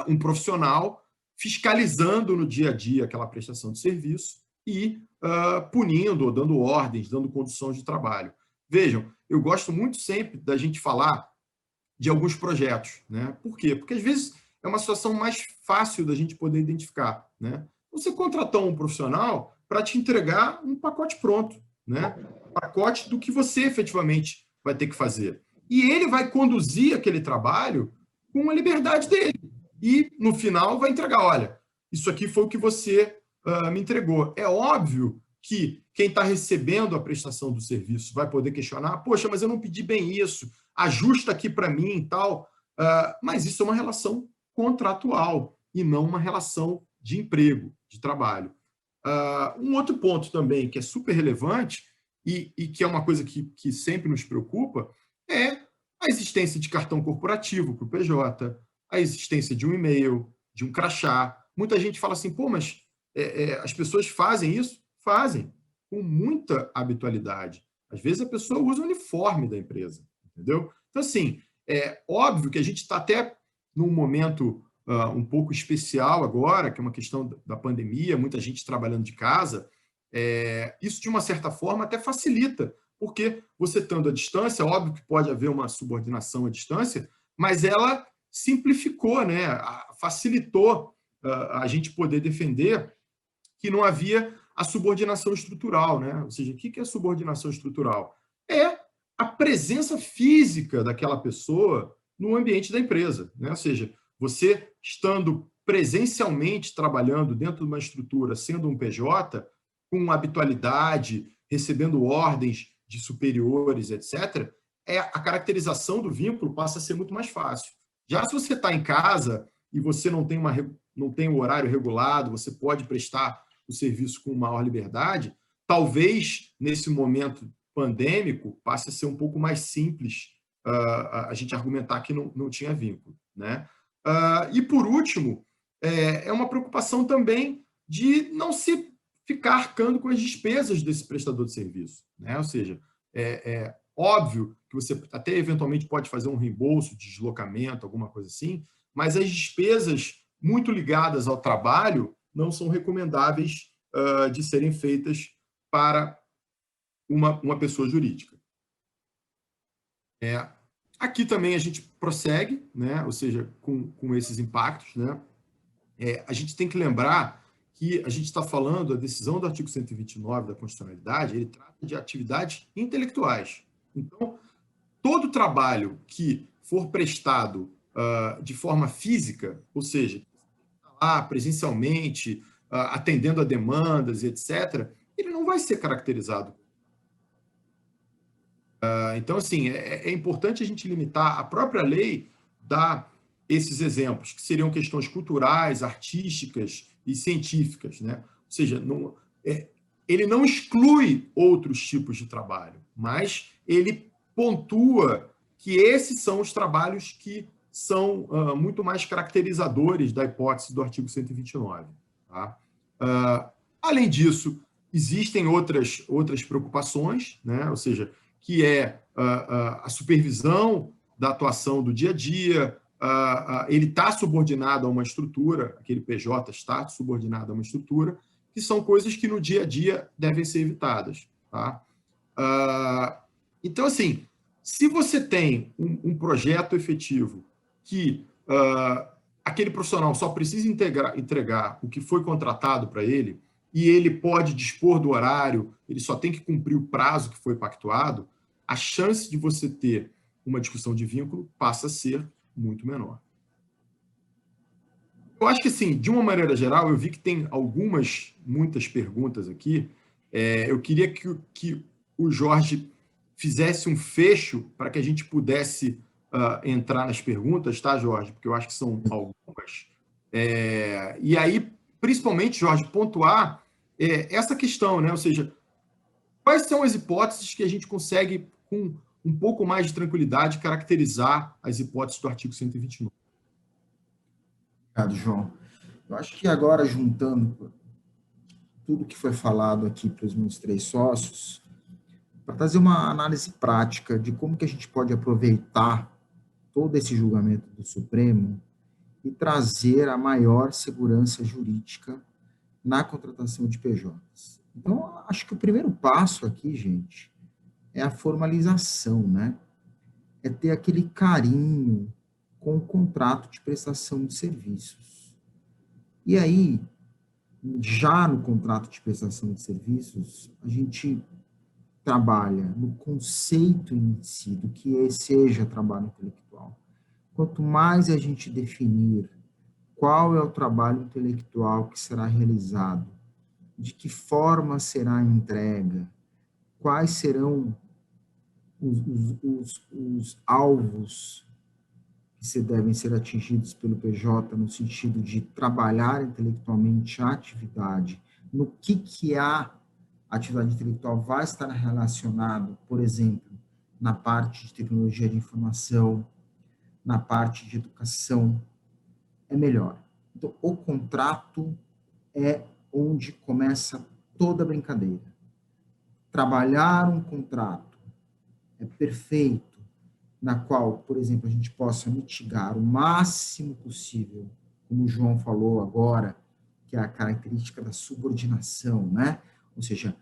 um profissional fiscalizando no dia a dia aquela prestação de serviço e punindo, dando ordens, dando condições de trabalho. Vejam, eu gosto muito sempre da gente falar de alguns projetos, né? Por quê? Porque às vezes é uma situação mais fácil da gente poder identificar, né? Você contratou um profissional para te entregar um pacote pronto, né? Pacote do que você efetivamente vai ter que fazer. E ele vai conduzir aquele trabalho com a liberdade dele. E, no final, vai entregar, olha, isso aqui foi o que você me entregou. É óbvio que quem está recebendo a prestação do serviço vai poder questionar, poxa, mas eu não pedi bem isso, ajusta aqui para mim e tal. Mas isso é uma relação contratual e não uma relação de emprego, de trabalho. Um outro ponto também que é super relevante e que é uma coisa que sempre nos preocupa é a existência de cartão corporativo para o PJ, a existência de um e-mail, de um crachá. Muita gente fala assim, pô, mas as pessoas fazem isso? Fazem, com muita habitualidade. Às vezes a pessoa usa o uniforme da empresa, entendeu? Então, assim, é óbvio que a gente está até num momento um pouco especial agora, que é uma questão da pandemia, muita gente trabalhando de casa. Isso, de uma certa forma, até facilita, porque você estando à distância, óbvio que pode haver uma subordinação à distância, mas ela simplificou, né? Facilitou a gente poder defender que não havia a subordinação estrutural, né? Ou seja, o que é subordinação estrutural? É a presença física daquela pessoa no ambiente da empresa, né? Ou seja, você estando presencialmente trabalhando dentro de uma estrutura, sendo um PJ, com habitualidade, recebendo ordens de superiores, etc., a caracterização do vínculo passa a ser muito mais fácil. Já se você está em casa e você não tem um horário regulado, você pode prestar o serviço com maior liberdade, talvez, nesse momento pandêmico, passe a ser um pouco mais simples a gente argumentar que não tinha vínculo, né? E, por último, é uma preocupação também de não se ficar arcando com as despesas desse prestador de serviço, né? Ou seja, é óbvio que você até eventualmente pode fazer um reembolso de deslocamento, alguma coisa assim, mas as despesas muito ligadas ao trabalho não são recomendáveis de serem feitas para uma pessoa jurídica. Aqui também a gente prossegue, né? Ou seja, com esses impactos, né? A gente tem que lembrar que a gente está falando, a decisão do artigo 129 da Constitucionalidade, ele trata de atividades intelectuais. Então, todo trabalho que for prestado de forma física, ou seja, lá presencialmente, atendendo a demandas, etc., ele não vai ser caracterizado. Então, assim, é importante a gente limitar. A própria lei dá esses exemplos, que seriam questões culturais, artísticas e científicas, né? Ou seja, ele não exclui outros tipos de trabalho, mas ele pontua que esses são os trabalhos que são muito mais caracterizadores da hipótese do artigo 129. Tá? Além disso, existem outras preocupações, né? Ou seja, que é a supervisão da atuação do dia a dia, ele está subordinado a uma estrutura, aquele PJ está subordinado a uma estrutura, que são coisas que no dia a dia devem ser evitadas. Tá? Então, assim, se você tem um projeto efetivo que aquele profissional só precisa entregar o que foi contratado para ele, e ele pode dispor do horário, ele só tem que cumprir o prazo que foi pactuado, a chance de você ter uma discussão de vínculo passa a ser muito menor. Eu acho que, assim, de uma maneira geral, eu vi que tem muitas perguntas aqui. Eu queria que o Jorge fizesse um fecho para que a gente pudesse entrar nas perguntas, tá, Jorge? Porque eu acho que são algumas. E aí, principalmente, Jorge, pontuar essa questão, né? Ou seja, quais são as hipóteses que a gente consegue, com um pouco mais de tranquilidade, caracterizar as hipóteses do artigo 129? Obrigado, João. Eu acho que agora, juntando tudo que foi falado aqui para os meus três sócios, para trazer uma análise prática de como que a gente pode aproveitar todo esse julgamento do Supremo e trazer a maior segurança jurídica na contratação de PJs. Então, acho que o primeiro passo aqui, gente, é a formalização, né? É ter aquele carinho com o contrato de prestação de serviços. E aí, já no contrato de prestação de serviços, a gente trabalha no conceito em si do que seja trabalho intelectual. Quanto mais a gente definir qual é o trabalho intelectual que será realizado, de que forma será a entrega, quais serão os alvos que devem ser atingidos pelo PJ no sentido de trabalhar intelectualmente a atividade, no que a atividade intelectual vai estar relacionado, por exemplo, na parte de tecnologia de informação, na parte de educação, é melhor. Então, o contrato é onde começa toda a brincadeira. Trabalhar um contrato é perfeito, na qual, por exemplo, a gente possa mitigar o máximo possível, como o João falou agora, que é a característica da subordinação, né? Ou seja,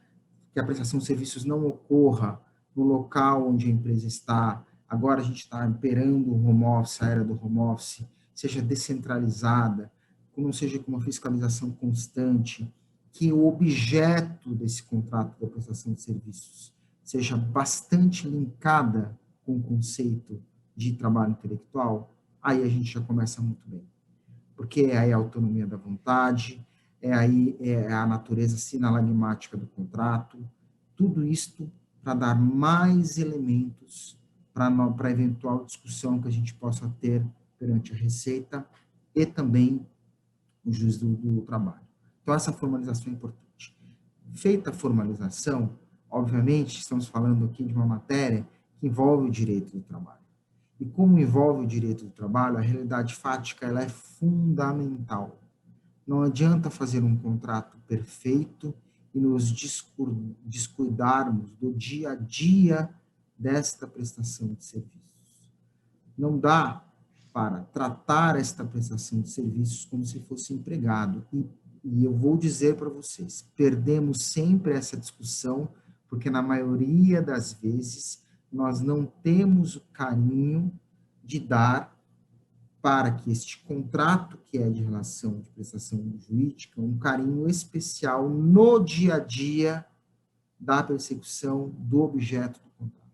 que a prestação de serviços não ocorra no local onde a empresa está. Agora a gente está imperando o home office, a era do home office, seja descentralizada, que não seja com uma fiscalização constante, que o objeto desse contrato da prestação de serviços seja bastante linkada com o conceito de trabalho intelectual, aí a gente já começa muito bem. Porque é aí a autonomia da vontade, é a natureza sinalagmática do contrato, tudo isto para dar mais elementos para a eventual discussão que a gente possa ter perante a Receita e também o juiz do trabalho. Então, essa formalização é importante. Feita a formalização, obviamente, estamos falando aqui de uma matéria que envolve o direito do trabalho. E como envolve o direito do trabalho, a realidade fática ela é fundamental. Não adianta fazer um contrato perfeito e nos descuidarmos do dia a dia desta prestação de serviços. Não dá para tratar esta prestação de serviços como se fosse empregado. E eu vou dizer para vocês, perdemos sempre essa discussão, porque na maioria das vezes nós não temos o carinho de dar para que este contrato, que é de relação de prestação jurídica, um carinho especial no dia a dia da persecução do objeto do contrato.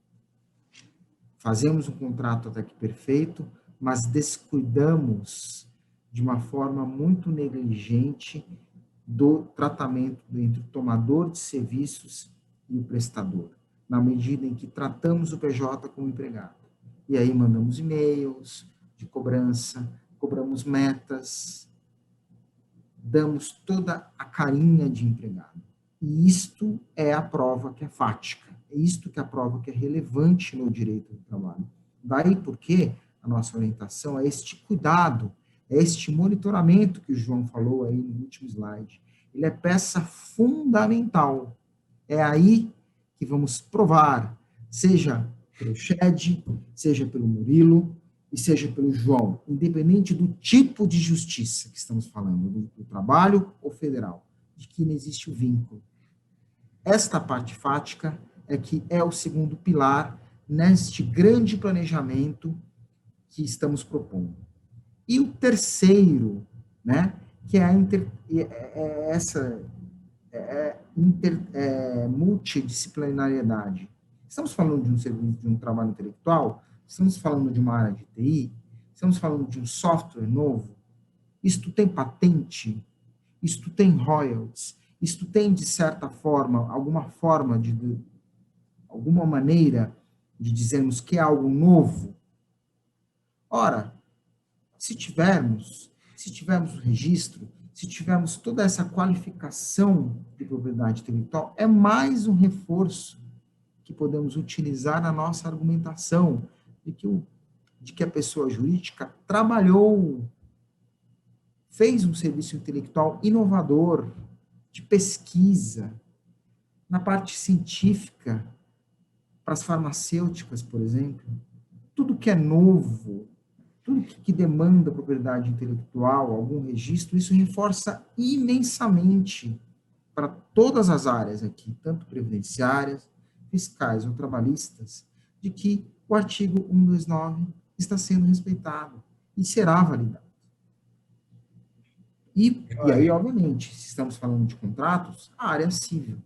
Fazemos um contrato até que perfeito, mas descuidamos de uma forma muito negligente do tratamento entre o tomador de serviços e o prestador, na medida em que tratamos o PJ como empregado. E aí mandamos e-mails de cobrança, cobramos metas, damos toda a carinha de empregado. E isto é a prova que é fática, é isto que é a prova que é relevante no direito do trabalho. Daí porque a nossa orientação é este cuidado, é este monitoramento que o João falou aí no último slide. Ele é peça fundamental. É aí que vamos provar, seja pelo Shed, seja pelo Murilo, e seja pelo João, independente do tipo de justiça que estamos falando, do trabalho ou federal, de que não existe o vínculo. Esta parte fática é que é o segundo pilar neste grande planejamento que estamos propondo. E o terceiro, né, que é a multidisciplinariedade. Estamos falando de um serviço, de um trabalho intelectual, estamos falando de uma área de TI, estamos falando de um software novo, isto tem patente, isto tem royalties, isto tem, de certa forma, alguma maneira de dizermos que é algo novo. Ora, se tivermos o registro, se tivermos toda essa qualificação de propriedade intelectual, é mais um reforço que podemos utilizar na nossa argumentação de que a pessoa jurídica trabalhou, fez um serviço intelectual inovador, de pesquisa, na parte científica, para as farmacêuticas, por exemplo. Tudo que é novo, tudo que demanda propriedade intelectual, algum registro, isso reforça imensamente para todas as áreas aqui, tanto previdenciárias, fiscais ou trabalhistas, de que o artigo 129 está sendo respeitado e será validado. E aí, obviamente, se estamos falando de contratos, a área civil.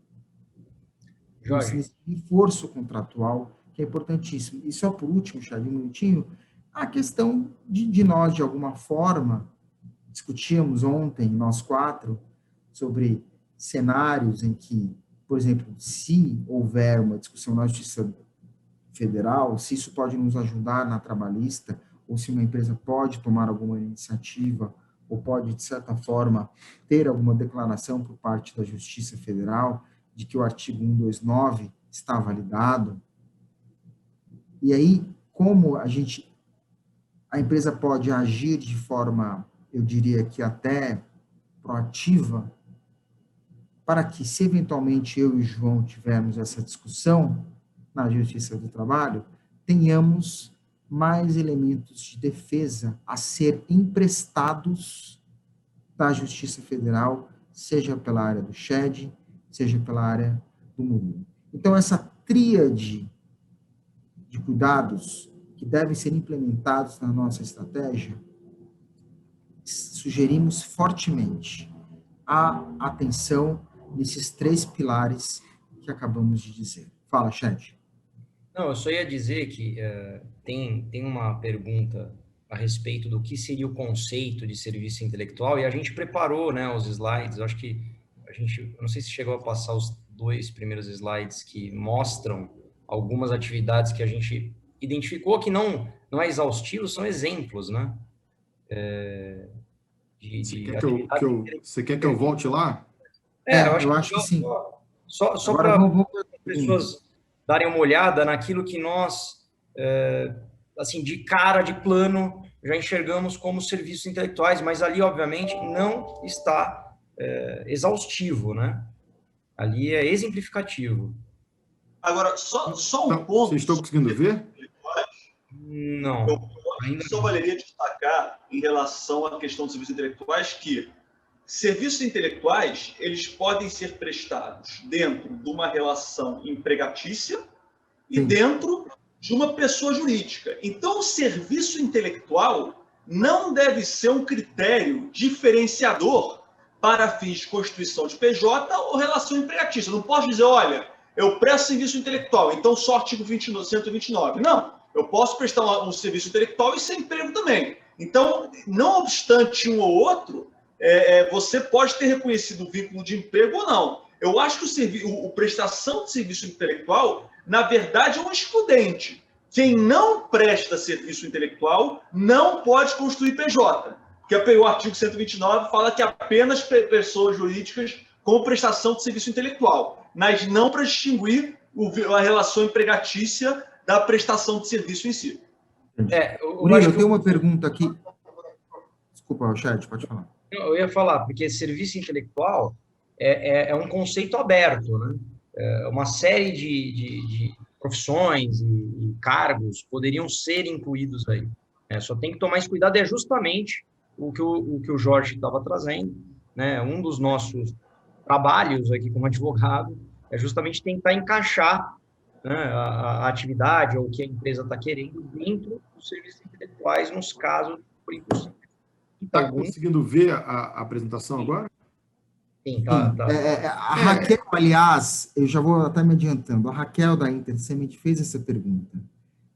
Esse reforço contratual, que é importantíssimo. E só por último, Chad, um minutinho, a questão de nós, de alguma forma, discutíamos ontem, nós quatro, sobre cenários em que, por exemplo, se houver uma discussão na Justiça Federal, se isso pode nos ajudar na trabalhista, ou se uma empresa pode tomar alguma iniciativa, ou pode, de certa forma, ter alguma declaração por parte da Justiça Federal de que o artigo 129 está validado. E aí, como a empresa pode agir de forma, eu diria que até proativa, para que, se eventualmente eu e o João tivermos essa discussão na Justiça do Trabalho, tenhamos mais elementos de defesa a ser emprestados da Justiça Federal, seja pela área do Shed, seja pela área do Murilo. Então, essa tríade de cuidados que devem ser implementados na nossa estratégia, sugerimos fortemente a atenção nesses três pilares que acabamos de dizer. Fala, Chat. Não, eu só ia dizer que tem uma pergunta a respeito do que seria o conceito de serviço intelectual, e a gente preparou, né, os slides. Eu acho que eu não sei se chegou a passar os 2 primeiros slides que mostram algumas atividades que a gente identificou, que não é exaustivo, são exemplos, né? Você quer que eu volte lá? Eu acho que sim. Só para as pessoas darem uma olhada naquilo que nós, assim, de cara, de plano, já enxergamos como serviços intelectuais, mas ali, obviamente, não está exaustivo, né? Ali é exemplificativo. Agora, só um ponto. Vocês estão conseguindo ver? Não. Eu acho que só valeria destacar, em relação à questão dos serviços intelectuais, que serviços intelectuais, eles podem ser prestados dentro de uma relação empregatícia e dentro de uma pessoa jurídica. Então, o serviço intelectual não deve ser um critério diferenciador para fins de constituição de PJ ou relação empregatícia. Eu não posso dizer, olha, eu presto serviço intelectual, então só artigo 129. Não, eu posso prestar um serviço intelectual e ser emprego também. Então, não obstante um ou outro, você pode ter reconhecido o vínculo de emprego ou não. Eu acho que a prestação de serviço intelectual, na verdade, é um excludente. Quem não presta serviço intelectual não pode constituir PJ. Porque o artigo 129 fala que apenas pessoas jurídicas com prestação de serviço intelectual, mas não para distinguir a relação empregatícia da prestação de serviço em si. Murilo, eu tenho uma pergunta aqui. Desculpa, Chat, pode falar. Eu ia falar, porque serviço intelectual é um conceito aberto, né? Uma série de profissões e cargos poderiam ser incluídos aí. Só tem que tomar esse cuidado, é justamente o que o Jorge estava trazendo, né? Um dos nossos trabalhos aqui como advogado é justamente tentar encaixar, né, a atividade ou o que a empresa está querendo dentro dos serviços intelectuais, nos casos por impossível. Está conseguindo ver a apresentação agora? Sim, tá. A Raquel, aliás, eu já vou até me adiantando, a Raquel da Intersemente fez essa pergunta.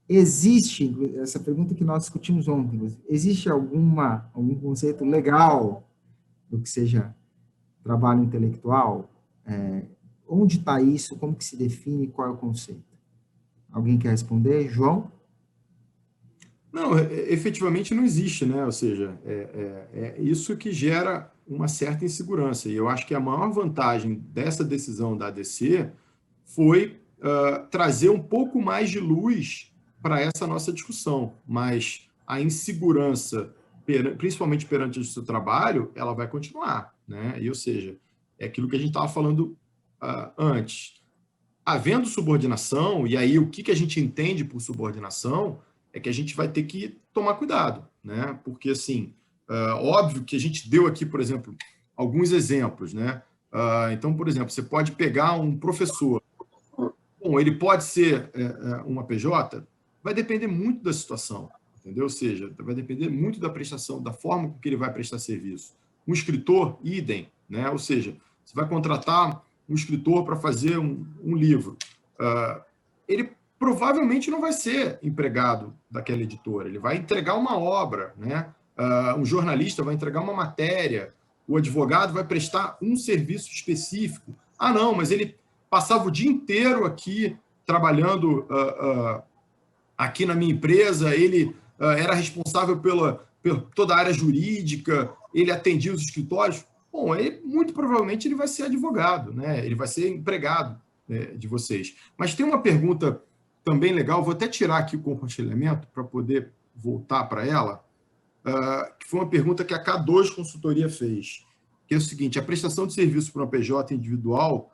Existe, essa pergunta que nós discutimos ontem, existe algum conceito legal do que seja trabalho intelectual? Onde está isso? Como que se define? Qual é o conceito? Alguém quer responder? João? Não, efetivamente não existe, né? Ou seja, é isso que gera uma certa insegurança. E eu acho que a maior vantagem dessa decisão da ADC foi trazer um pouco mais de luz para essa nossa discussão. Mas a insegurança, principalmente perante o seu trabalho, ela vai continuar, né? E, ou seja, é aquilo que a gente estava falando antes. Havendo subordinação, e aí o que a gente entende por subordinação é que a gente vai ter que tomar cuidado, né? Porque, assim, óbvio que a gente deu aqui, por exemplo, alguns exemplos, né? Então, por exemplo, você pode pegar um professor. Bom, ele pode ser uma PJ? Vai depender muito da situação, entendeu? Ou seja, vai depender muito da prestação, da forma com que ele vai prestar serviço. Um escritor, idem, né? Ou seja, você vai contratar um escritor para fazer um livro. Ele provavelmente não vai ser empregado daquela editora, ele vai entregar uma obra, né? Um jornalista vai entregar uma matéria, o advogado vai prestar um serviço específico. Não, mas ele passava o dia inteiro aqui trabalhando aqui na minha empresa, ele era responsável pela toda a área jurídica, ele atendia os escritórios. Bom, muito provavelmente ele vai ser advogado, né? Ele vai ser empregado de vocês. Mas tem uma pergunta também legal, vou até tirar aqui o compartilhamento para poder voltar para ela, que foi uma pergunta que a K2 Consultoria fez, que é o seguinte: a prestação de serviço para uma PJ individual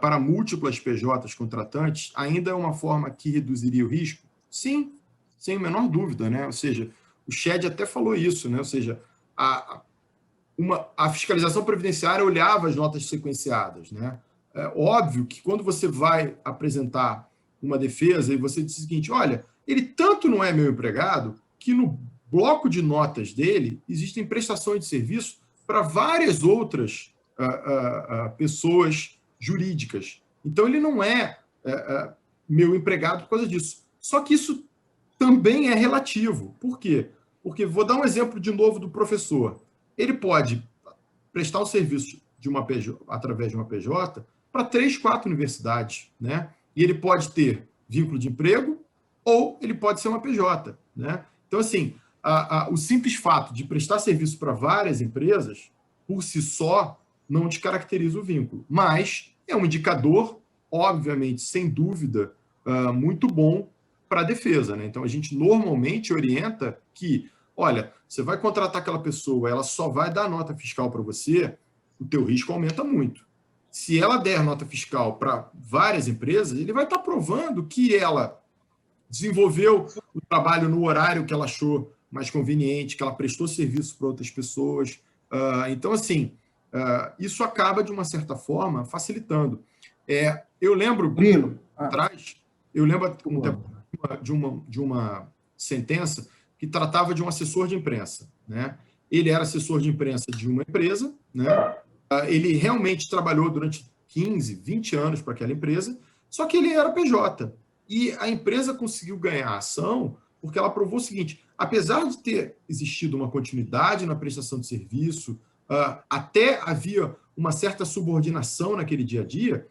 para múltiplas PJs contratantes ainda é uma forma que reduziria o risco? Sim, sem a menor dúvida, né? Ou seja, o Shed até falou isso, né? Ou seja, a fiscalização previdenciária olhava as notas sequenciadas, né? É óbvio que quando você vai apresentar uma defesa e você diz o seguinte: olha, ele tanto não é meu empregado que no bloco de notas dele existem prestações de serviço para várias outras pessoas jurídicas. Então, ele não é meu empregado por causa disso. Só que isso também é relativo. Por quê? Porque, vou dar um exemplo de novo do professor. Ele pode prestar o serviço de uma PJ, através de uma PJ para 3, 4 universidades, né? E ele pode ter vínculo de emprego ou ele pode ser uma PJ, né? Então, assim, o simples fato de prestar serviço para várias empresas, por si só, não descaracteriza o vínculo. Mas é um indicador, obviamente, sem dúvida, muito bom para a defesa, né? Então, a gente normalmente orienta que, olha, você vai contratar aquela pessoa, ela só vai dar nota fiscal para você, o teu risco aumenta muito. Se ela der nota fiscal para várias empresas, ele vai estar provando que ela desenvolveu o trabalho no horário que ela achou mais conveniente, que ela prestou serviço para outras pessoas. Então, assim, isso acaba, de uma certa forma, facilitando. Eu lembro, atrás, eu lembro um tempo de uma sentença que tratava de um assessor de imprensa, né? Ele era assessor de imprensa de uma empresa, né? Ele realmente trabalhou durante 15, 20 anos para aquela empresa, só que ele era PJ. E a empresa conseguiu ganhar a ação porque ela provou o seguinte: apesar de ter existido uma continuidade na prestação de serviço, até havia uma certa subordinação naquele dia a dia,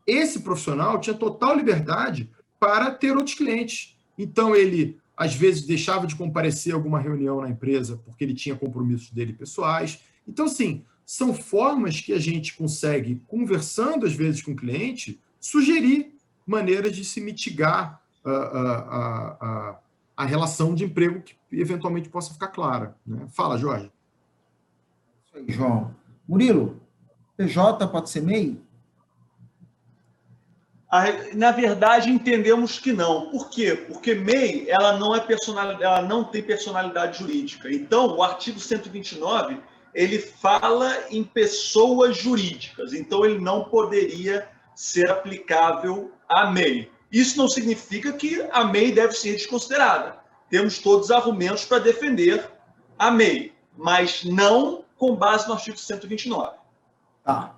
esse profissional tinha total liberdade para ter outros clientes. Então, ele, às vezes, deixava de comparecer a alguma reunião na empresa porque ele tinha compromissos dele pessoais. Então, assim, são formas que a gente consegue, conversando, às vezes, com o cliente, sugerir maneiras de se mitigar a relação de emprego que, eventualmente, possa ficar clara, né? Fala, Jorge. Isso aí, João. Murilo, PJ pode ser MEI? Na verdade, entendemos que não. Por quê? Porque MEI ela não tem personalidade jurídica. Então, o artigo 129 ele fala em pessoas jurídicas. Então, ele não poderia ser aplicável a MEI. Isso não significa que a MEI deve ser desconsiderada. Temos todos os argumentos para defender a MEI, mas não com base no artigo 129. Tá.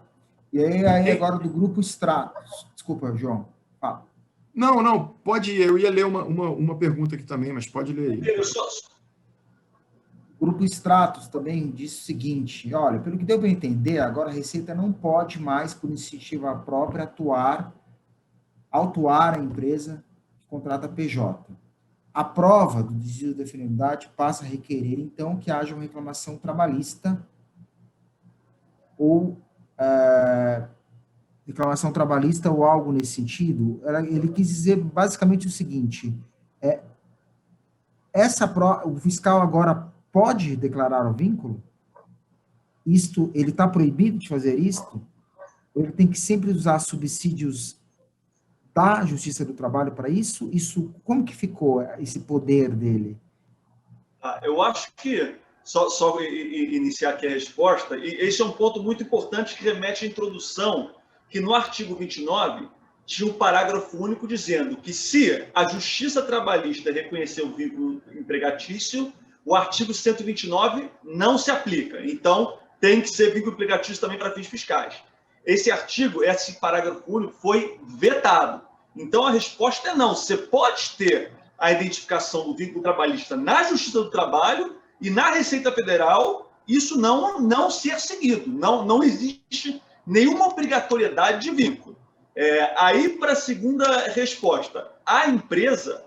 E aí agora do grupo Stratos. Desculpa, João. Fala. Não, pode ir. Eu ia ler uma pergunta aqui também, mas pode ler aí. O grupo Stratos também disse o seguinte: olha, pelo que deu para entender, agora a Receita não pode mais, por iniciativa própria, autuar a empresa que contrata PJ. A prova do desvio da finalidade passa a requerer, então, que haja uma reclamação trabalhista ou reclamação trabalhista ou algo nesse sentido. Ele quis dizer basicamente o seguinte: o fiscal agora pode declarar o vínculo? Ele está proibido de fazer isto? Ou ele tem que sempre usar subsídios da Justiça do Trabalho para isso? Como que ficou esse poder dele? Eu acho que, só iniciar aqui a resposta, e esse é um ponto muito importante que remete à introdução, que no artigo 29 tinha um parágrafo único dizendo que se a Justiça Trabalhista reconhecer o vínculo empregatício, o artigo 129 não se aplica. Então, tem que ser vínculo empregatício também para fins fiscais. Esse parágrafo único foi vetado. Então, a resposta é não. Você pode ter a identificação do vínculo trabalhista na Justiça do Trabalho e na Receita Federal, isso não ser seguido. Não existe nenhuma obrigatoriedade de vínculo. Aí, para a segunda resposta, a empresa,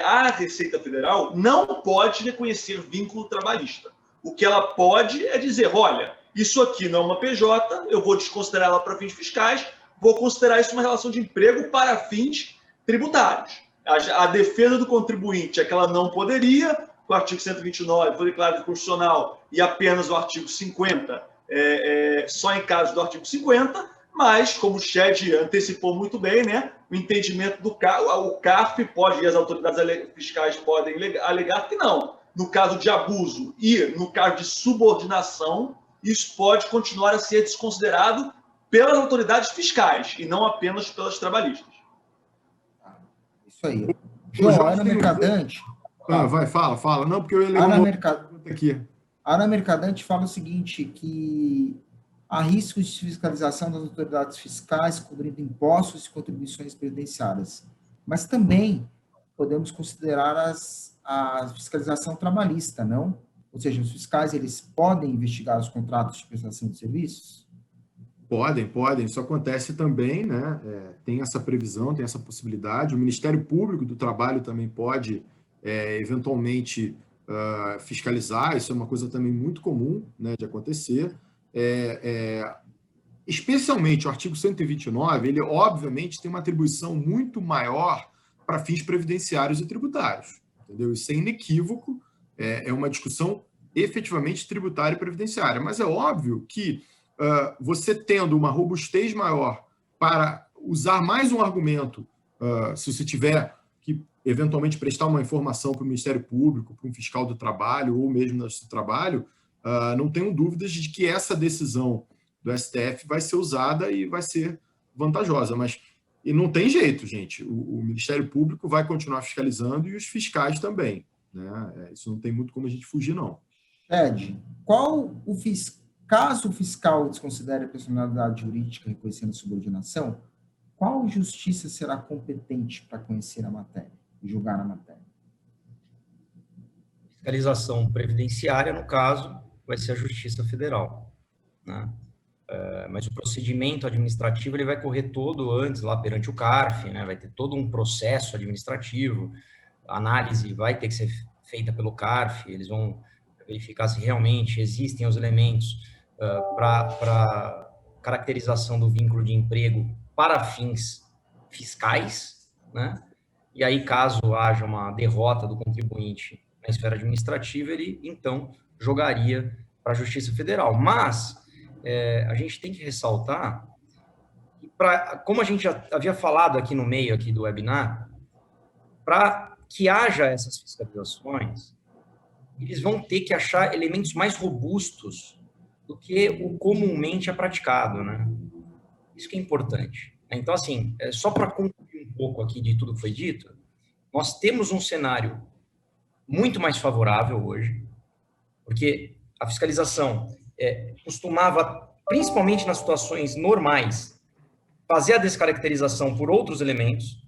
a Receita Federal, não pode reconhecer vínculo trabalhista. O que ela pode é dizer, olha, isso aqui não é uma PJ, eu vou desconsiderar ela para fins fiscais, vou considerar isso uma relação de emprego para fins tributários. A defesa do contribuinte é que ela não poderia, o artigo 129 foi declarado constitucional e apenas o artigo 50, só em caso do artigo 50, mas, como o Shed antecipou muito bem, né, o entendimento do o CARF pode, e as autoridades fiscais podem alegar que não. No caso de abuso e no caso de subordinação, isso pode continuar a ser desconsiderado pelas autoridades fiscais e não apenas pelas trabalhistas. Isso aí. João, a Ana Mercadante... Fala. Não, porque eu ia ler uma pergunta aqui. A Ana Mercadante fala o seguinte, que há riscos de fiscalização das autoridades fiscais cobrindo impostos e contribuições previdenciárias. mas também podemos considerar a fiscalização trabalhista, não? Ou seja, os fiscais, eles podem investigar os contratos de prestação de serviços? Podem. Isso acontece também, né? Tem essa previsão, tem essa possibilidade. O Ministério Público do Trabalho também pode, eventualmente, fiscalizar. Isso é uma coisa também muito comum, né, de acontecer. Especialmente o artigo 129, ele obviamente tem uma atribuição muito maior para fins previdenciários e tributários, entendeu? Isso é inequívoco, é uma discussão efetivamente tributária e previdenciária, mas é óbvio que você tendo uma robustez maior para usar mais um argumento, se você tiver que eventualmente prestar uma informação para o Ministério Público, para um fiscal do trabalho ou mesmo no trabalho, não tenho dúvidas de que essa decisão do STF vai ser usada e vai ser vantajosa, e não tem jeito, gente. O Ministério Público vai continuar fiscalizando e os fiscais também, né? Isso não tem muito como a gente fugir, não. Ed, caso o fiscal desconsidere a personalidade jurídica reconhecendo a subordinação, qual justiça será competente para conhecer a matéria e julgar a matéria? Fiscalização previdenciária, no caso, vai ser a Justiça Federal, né? Mas o procedimento administrativo ele vai correr todo antes lá perante o CARF, né? Vai ter todo um processo administrativo, a análise vai ter que ser feita pelo CARF, eles vão verificar se realmente existem os elementos para caracterização do vínculo de emprego para fins fiscais, né? E aí, caso haja uma derrota do contribuinte na esfera administrativa, ele, então, jogaria para a Justiça Federal. Mas a gente tem que ressaltar, como a gente já havia falado aqui no meio aqui do webinar, para que haja essas fiscalizações, eles vão ter que achar elementos mais robustos do que o comumente é praticado, né? Isso que é importante. Então, assim, só para concluir um pouco aqui de tudo que foi dito, nós temos um cenário muito mais favorável hoje, porque a fiscalização costumava, principalmente nas situações normais, fazer a descaracterização por outros elementos.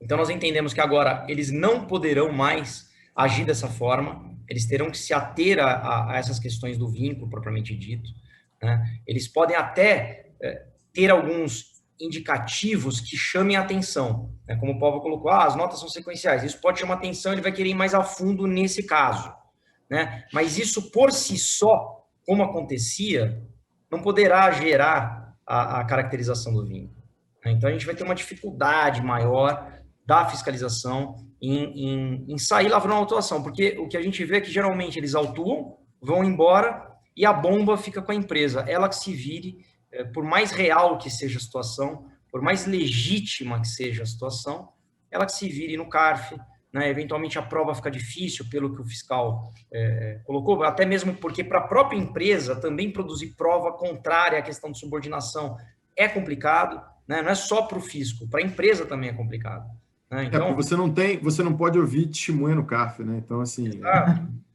Então, nós entendemos que agora eles não poderão mais agir dessa forma, eles terão que se ater a essas questões do vínculo propriamente dito, né? Eles podem até ter alguns indicativos que chamem a atenção, né? Como o Paulo colocou, as notas são sequenciais, isso pode chamar atenção, ele vai querer ir mais a fundo nesse caso, né? Mas isso por si só, como acontecia, não poderá gerar a caracterização do vínculo. Então, a gente vai ter uma dificuldade maior da fiscalização em sair lavrando a autuação, porque o que a gente vê é que, geralmente, eles autuam, vão embora e a bomba fica com a empresa. Ela que se vire, por mais real que seja a situação, por mais legítima que seja a situação, ela que se vire no CARF, né? Eventualmente a prova fica difícil, pelo que o fiscal colocou, até mesmo porque para a própria empresa também produzir prova contrária à questão de subordinação é complicado, né? Não é só para o fisco, para a empresa também é complicado, né? Então, você não pode ouvir testemunha no CARF, né? Então, assim...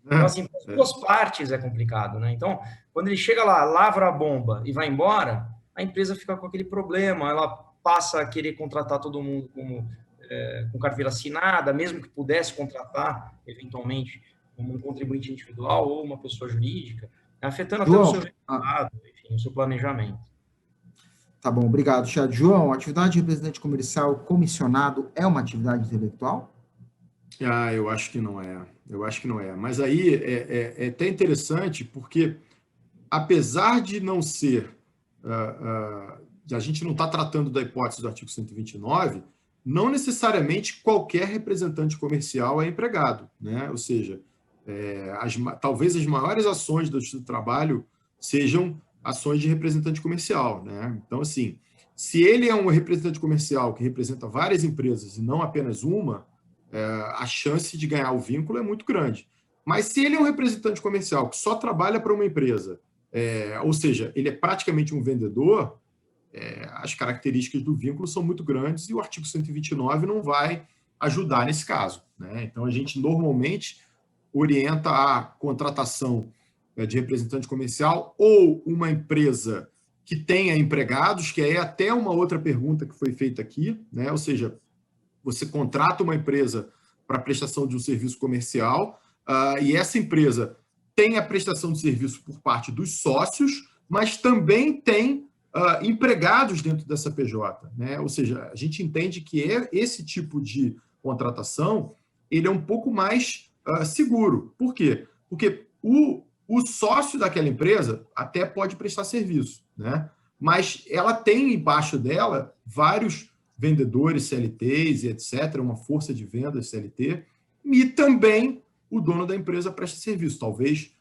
Então, assim, as duas partes é complicado, né? Então, quando ele chega lá, lavra a bomba e vai embora, a empresa fica com aquele problema, ela passa a querer contratar todo mundo com carteira assinada, mesmo que pudesse contratar, eventualmente, como um contribuinte individual ou uma pessoa jurídica, afetando até o seu resultado, enfim, o seu planejamento. Tá bom, obrigado, Chad. João, atividade de representante comercial comissionado é uma atividade intelectual? Eu acho que não é. Mas aí é até interessante, porque apesar de não ser, a gente não está tratando da hipótese do artigo 129, não necessariamente qualquer representante comercial é empregado, né? Ou seja, talvez as maiores ações do Justiça do Trabalho sejam ações de representante comercial, né? Então, assim, se ele é um representante comercial que representa várias empresas e não apenas uma, a chance de ganhar o vínculo é muito grande. Mas se ele é um representante comercial que só trabalha para uma empresa, ou seja, ele é praticamente um vendedor, as características do vínculo são muito grandes e o artigo 129 não vai ajudar nesse caso, né? Então, a gente normalmente orienta a contratação de representante comercial ou uma empresa que tenha empregados, que é até uma outra pergunta que foi feita aqui, né? Ou seja, você contrata uma empresa para prestação de um serviço comercial, e essa empresa tem a prestação de serviço por parte dos sócios, mas também tem empregados dentro dessa PJ, né? Ou seja, a gente entende que esse tipo de contratação ele é um pouco mais seguro. Por quê? Porque o sócio daquela empresa até pode prestar serviço, né? Mas ela tem embaixo dela vários vendedores CLTs e etc., uma força de vendas CLT, e também o dono da empresa presta serviço, talvez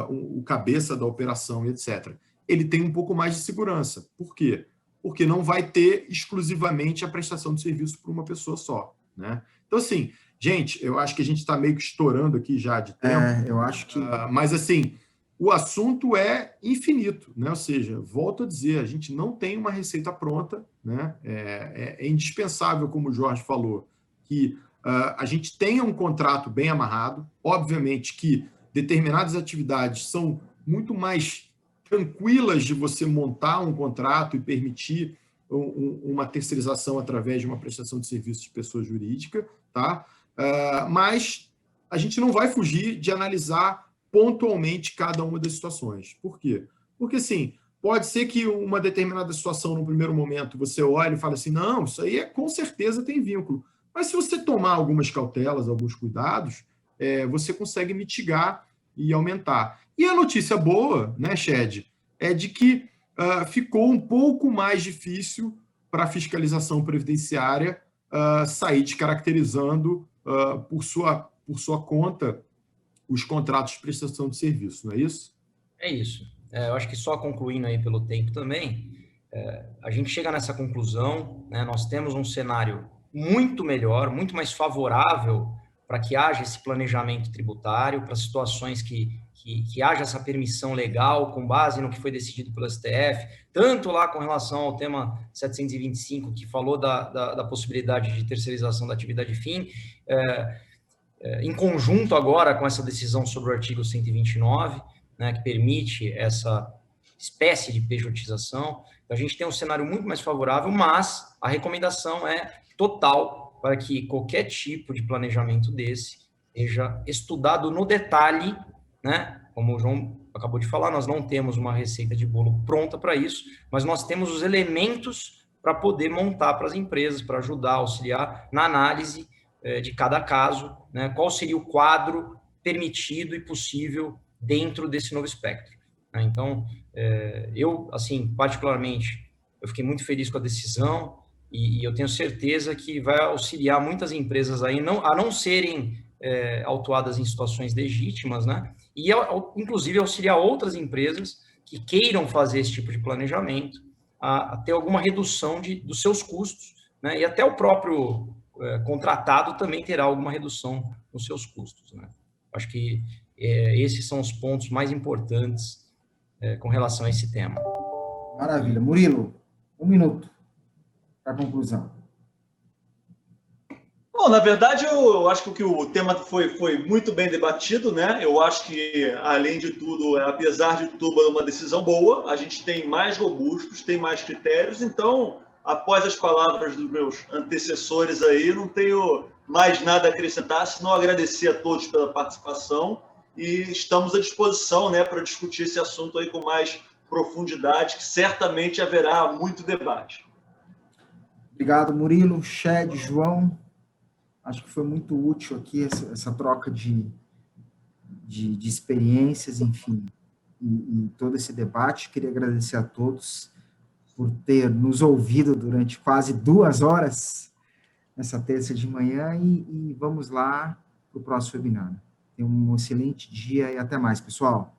o cabeça da operação e etc. Ele tem um pouco mais de segurança. Por quê? Porque não vai ter exclusivamente a prestação de serviço por uma pessoa só, né? Então, assim, gente, eu acho que a gente está meio que estourando aqui já de tempo. Eu acho que... mas, assim, o assunto é infinito, né? Ou seja, volto a dizer, a gente não tem uma receita pronta, né? É indispensável, como o Jorge falou, que a gente tenha um contrato bem amarrado. Obviamente que determinadas atividades são muito mais tranquilas de você montar um contrato e permitir uma terceirização através de uma prestação de serviço de pessoa jurídica, tá? Mas a gente não vai fugir de analisar pontualmente cada uma das situações. Por quê? Porque, assim, pode ser que uma determinada situação, no primeiro momento, você olhe e fale assim, não, isso aí com certeza tem vínculo. Mas se você tomar algumas cautelas, alguns cuidados, você consegue mitigar e aumentar. E a notícia boa, né, Shed, é de que ficou um pouco mais difícil para a fiscalização previdenciária sair descaracterizando por sua conta os contratos de prestação de serviço, não é isso? É isso. Eu acho que só concluindo aí pelo tempo também, a gente chega nessa conclusão, né, nós temos um cenário muito melhor, muito mais favorável para que haja esse planejamento tributário, para situações que haja essa permissão legal com base no que foi decidido pelo STF, tanto lá com relação ao tema 725, que falou da possibilidade de terceirização da atividade fim, em conjunto agora com essa decisão sobre o artigo 129, né, que permite essa espécie de pejotização. Então, a gente tem um cenário muito mais favorável, mas a recomendação é total para que qualquer tipo de planejamento desse seja estudado no detalhe, né? Como o João acabou de falar, nós não temos uma receita de bolo pronta para isso, mas nós temos os elementos para poder montar para as empresas, para ajudar, auxiliar na análise de cada caso, né? Qual seria o quadro permitido e possível dentro desse novo espectro. Né? Então, eu, assim, particularmente, eu fiquei muito feliz com a decisão e eu tenho certeza que vai auxiliar muitas empresas aí a não serem autuadas em situações legítimas, né? E, inclusive, auxiliar outras empresas que queiram fazer esse tipo de planejamento a ter alguma redução dos seus custos, né? E até o próprio contratado também terá alguma redução nos seus custos, né? Acho que esses são os pontos mais importantes com relação a esse tema. Maravilha. Murilo, 1 minuto para a conclusão. Bom, na verdade, eu acho que o tema foi muito bem debatido, né? Eu acho que, além de tudo, apesar de tudo, é uma decisão boa. A gente tem mais robustos, tem mais critérios. Então, após as palavras dos meus antecessores aí, não tenho mais nada a acrescentar, senão agradecer a todos pela participação e estamos à disposição, né, para discutir esse assunto aí com mais profundidade, que certamente haverá muito debate. Obrigado, Murilo, Shed, João. Acho que foi muito útil aqui essa troca de experiências, enfim, e todo esse debate. Queria agradecer a todos por ter nos ouvido durante quase 2 horas nessa terça de manhã e vamos lá para o próximo webinar. Tenham um excelente dia e até mais, pessoal.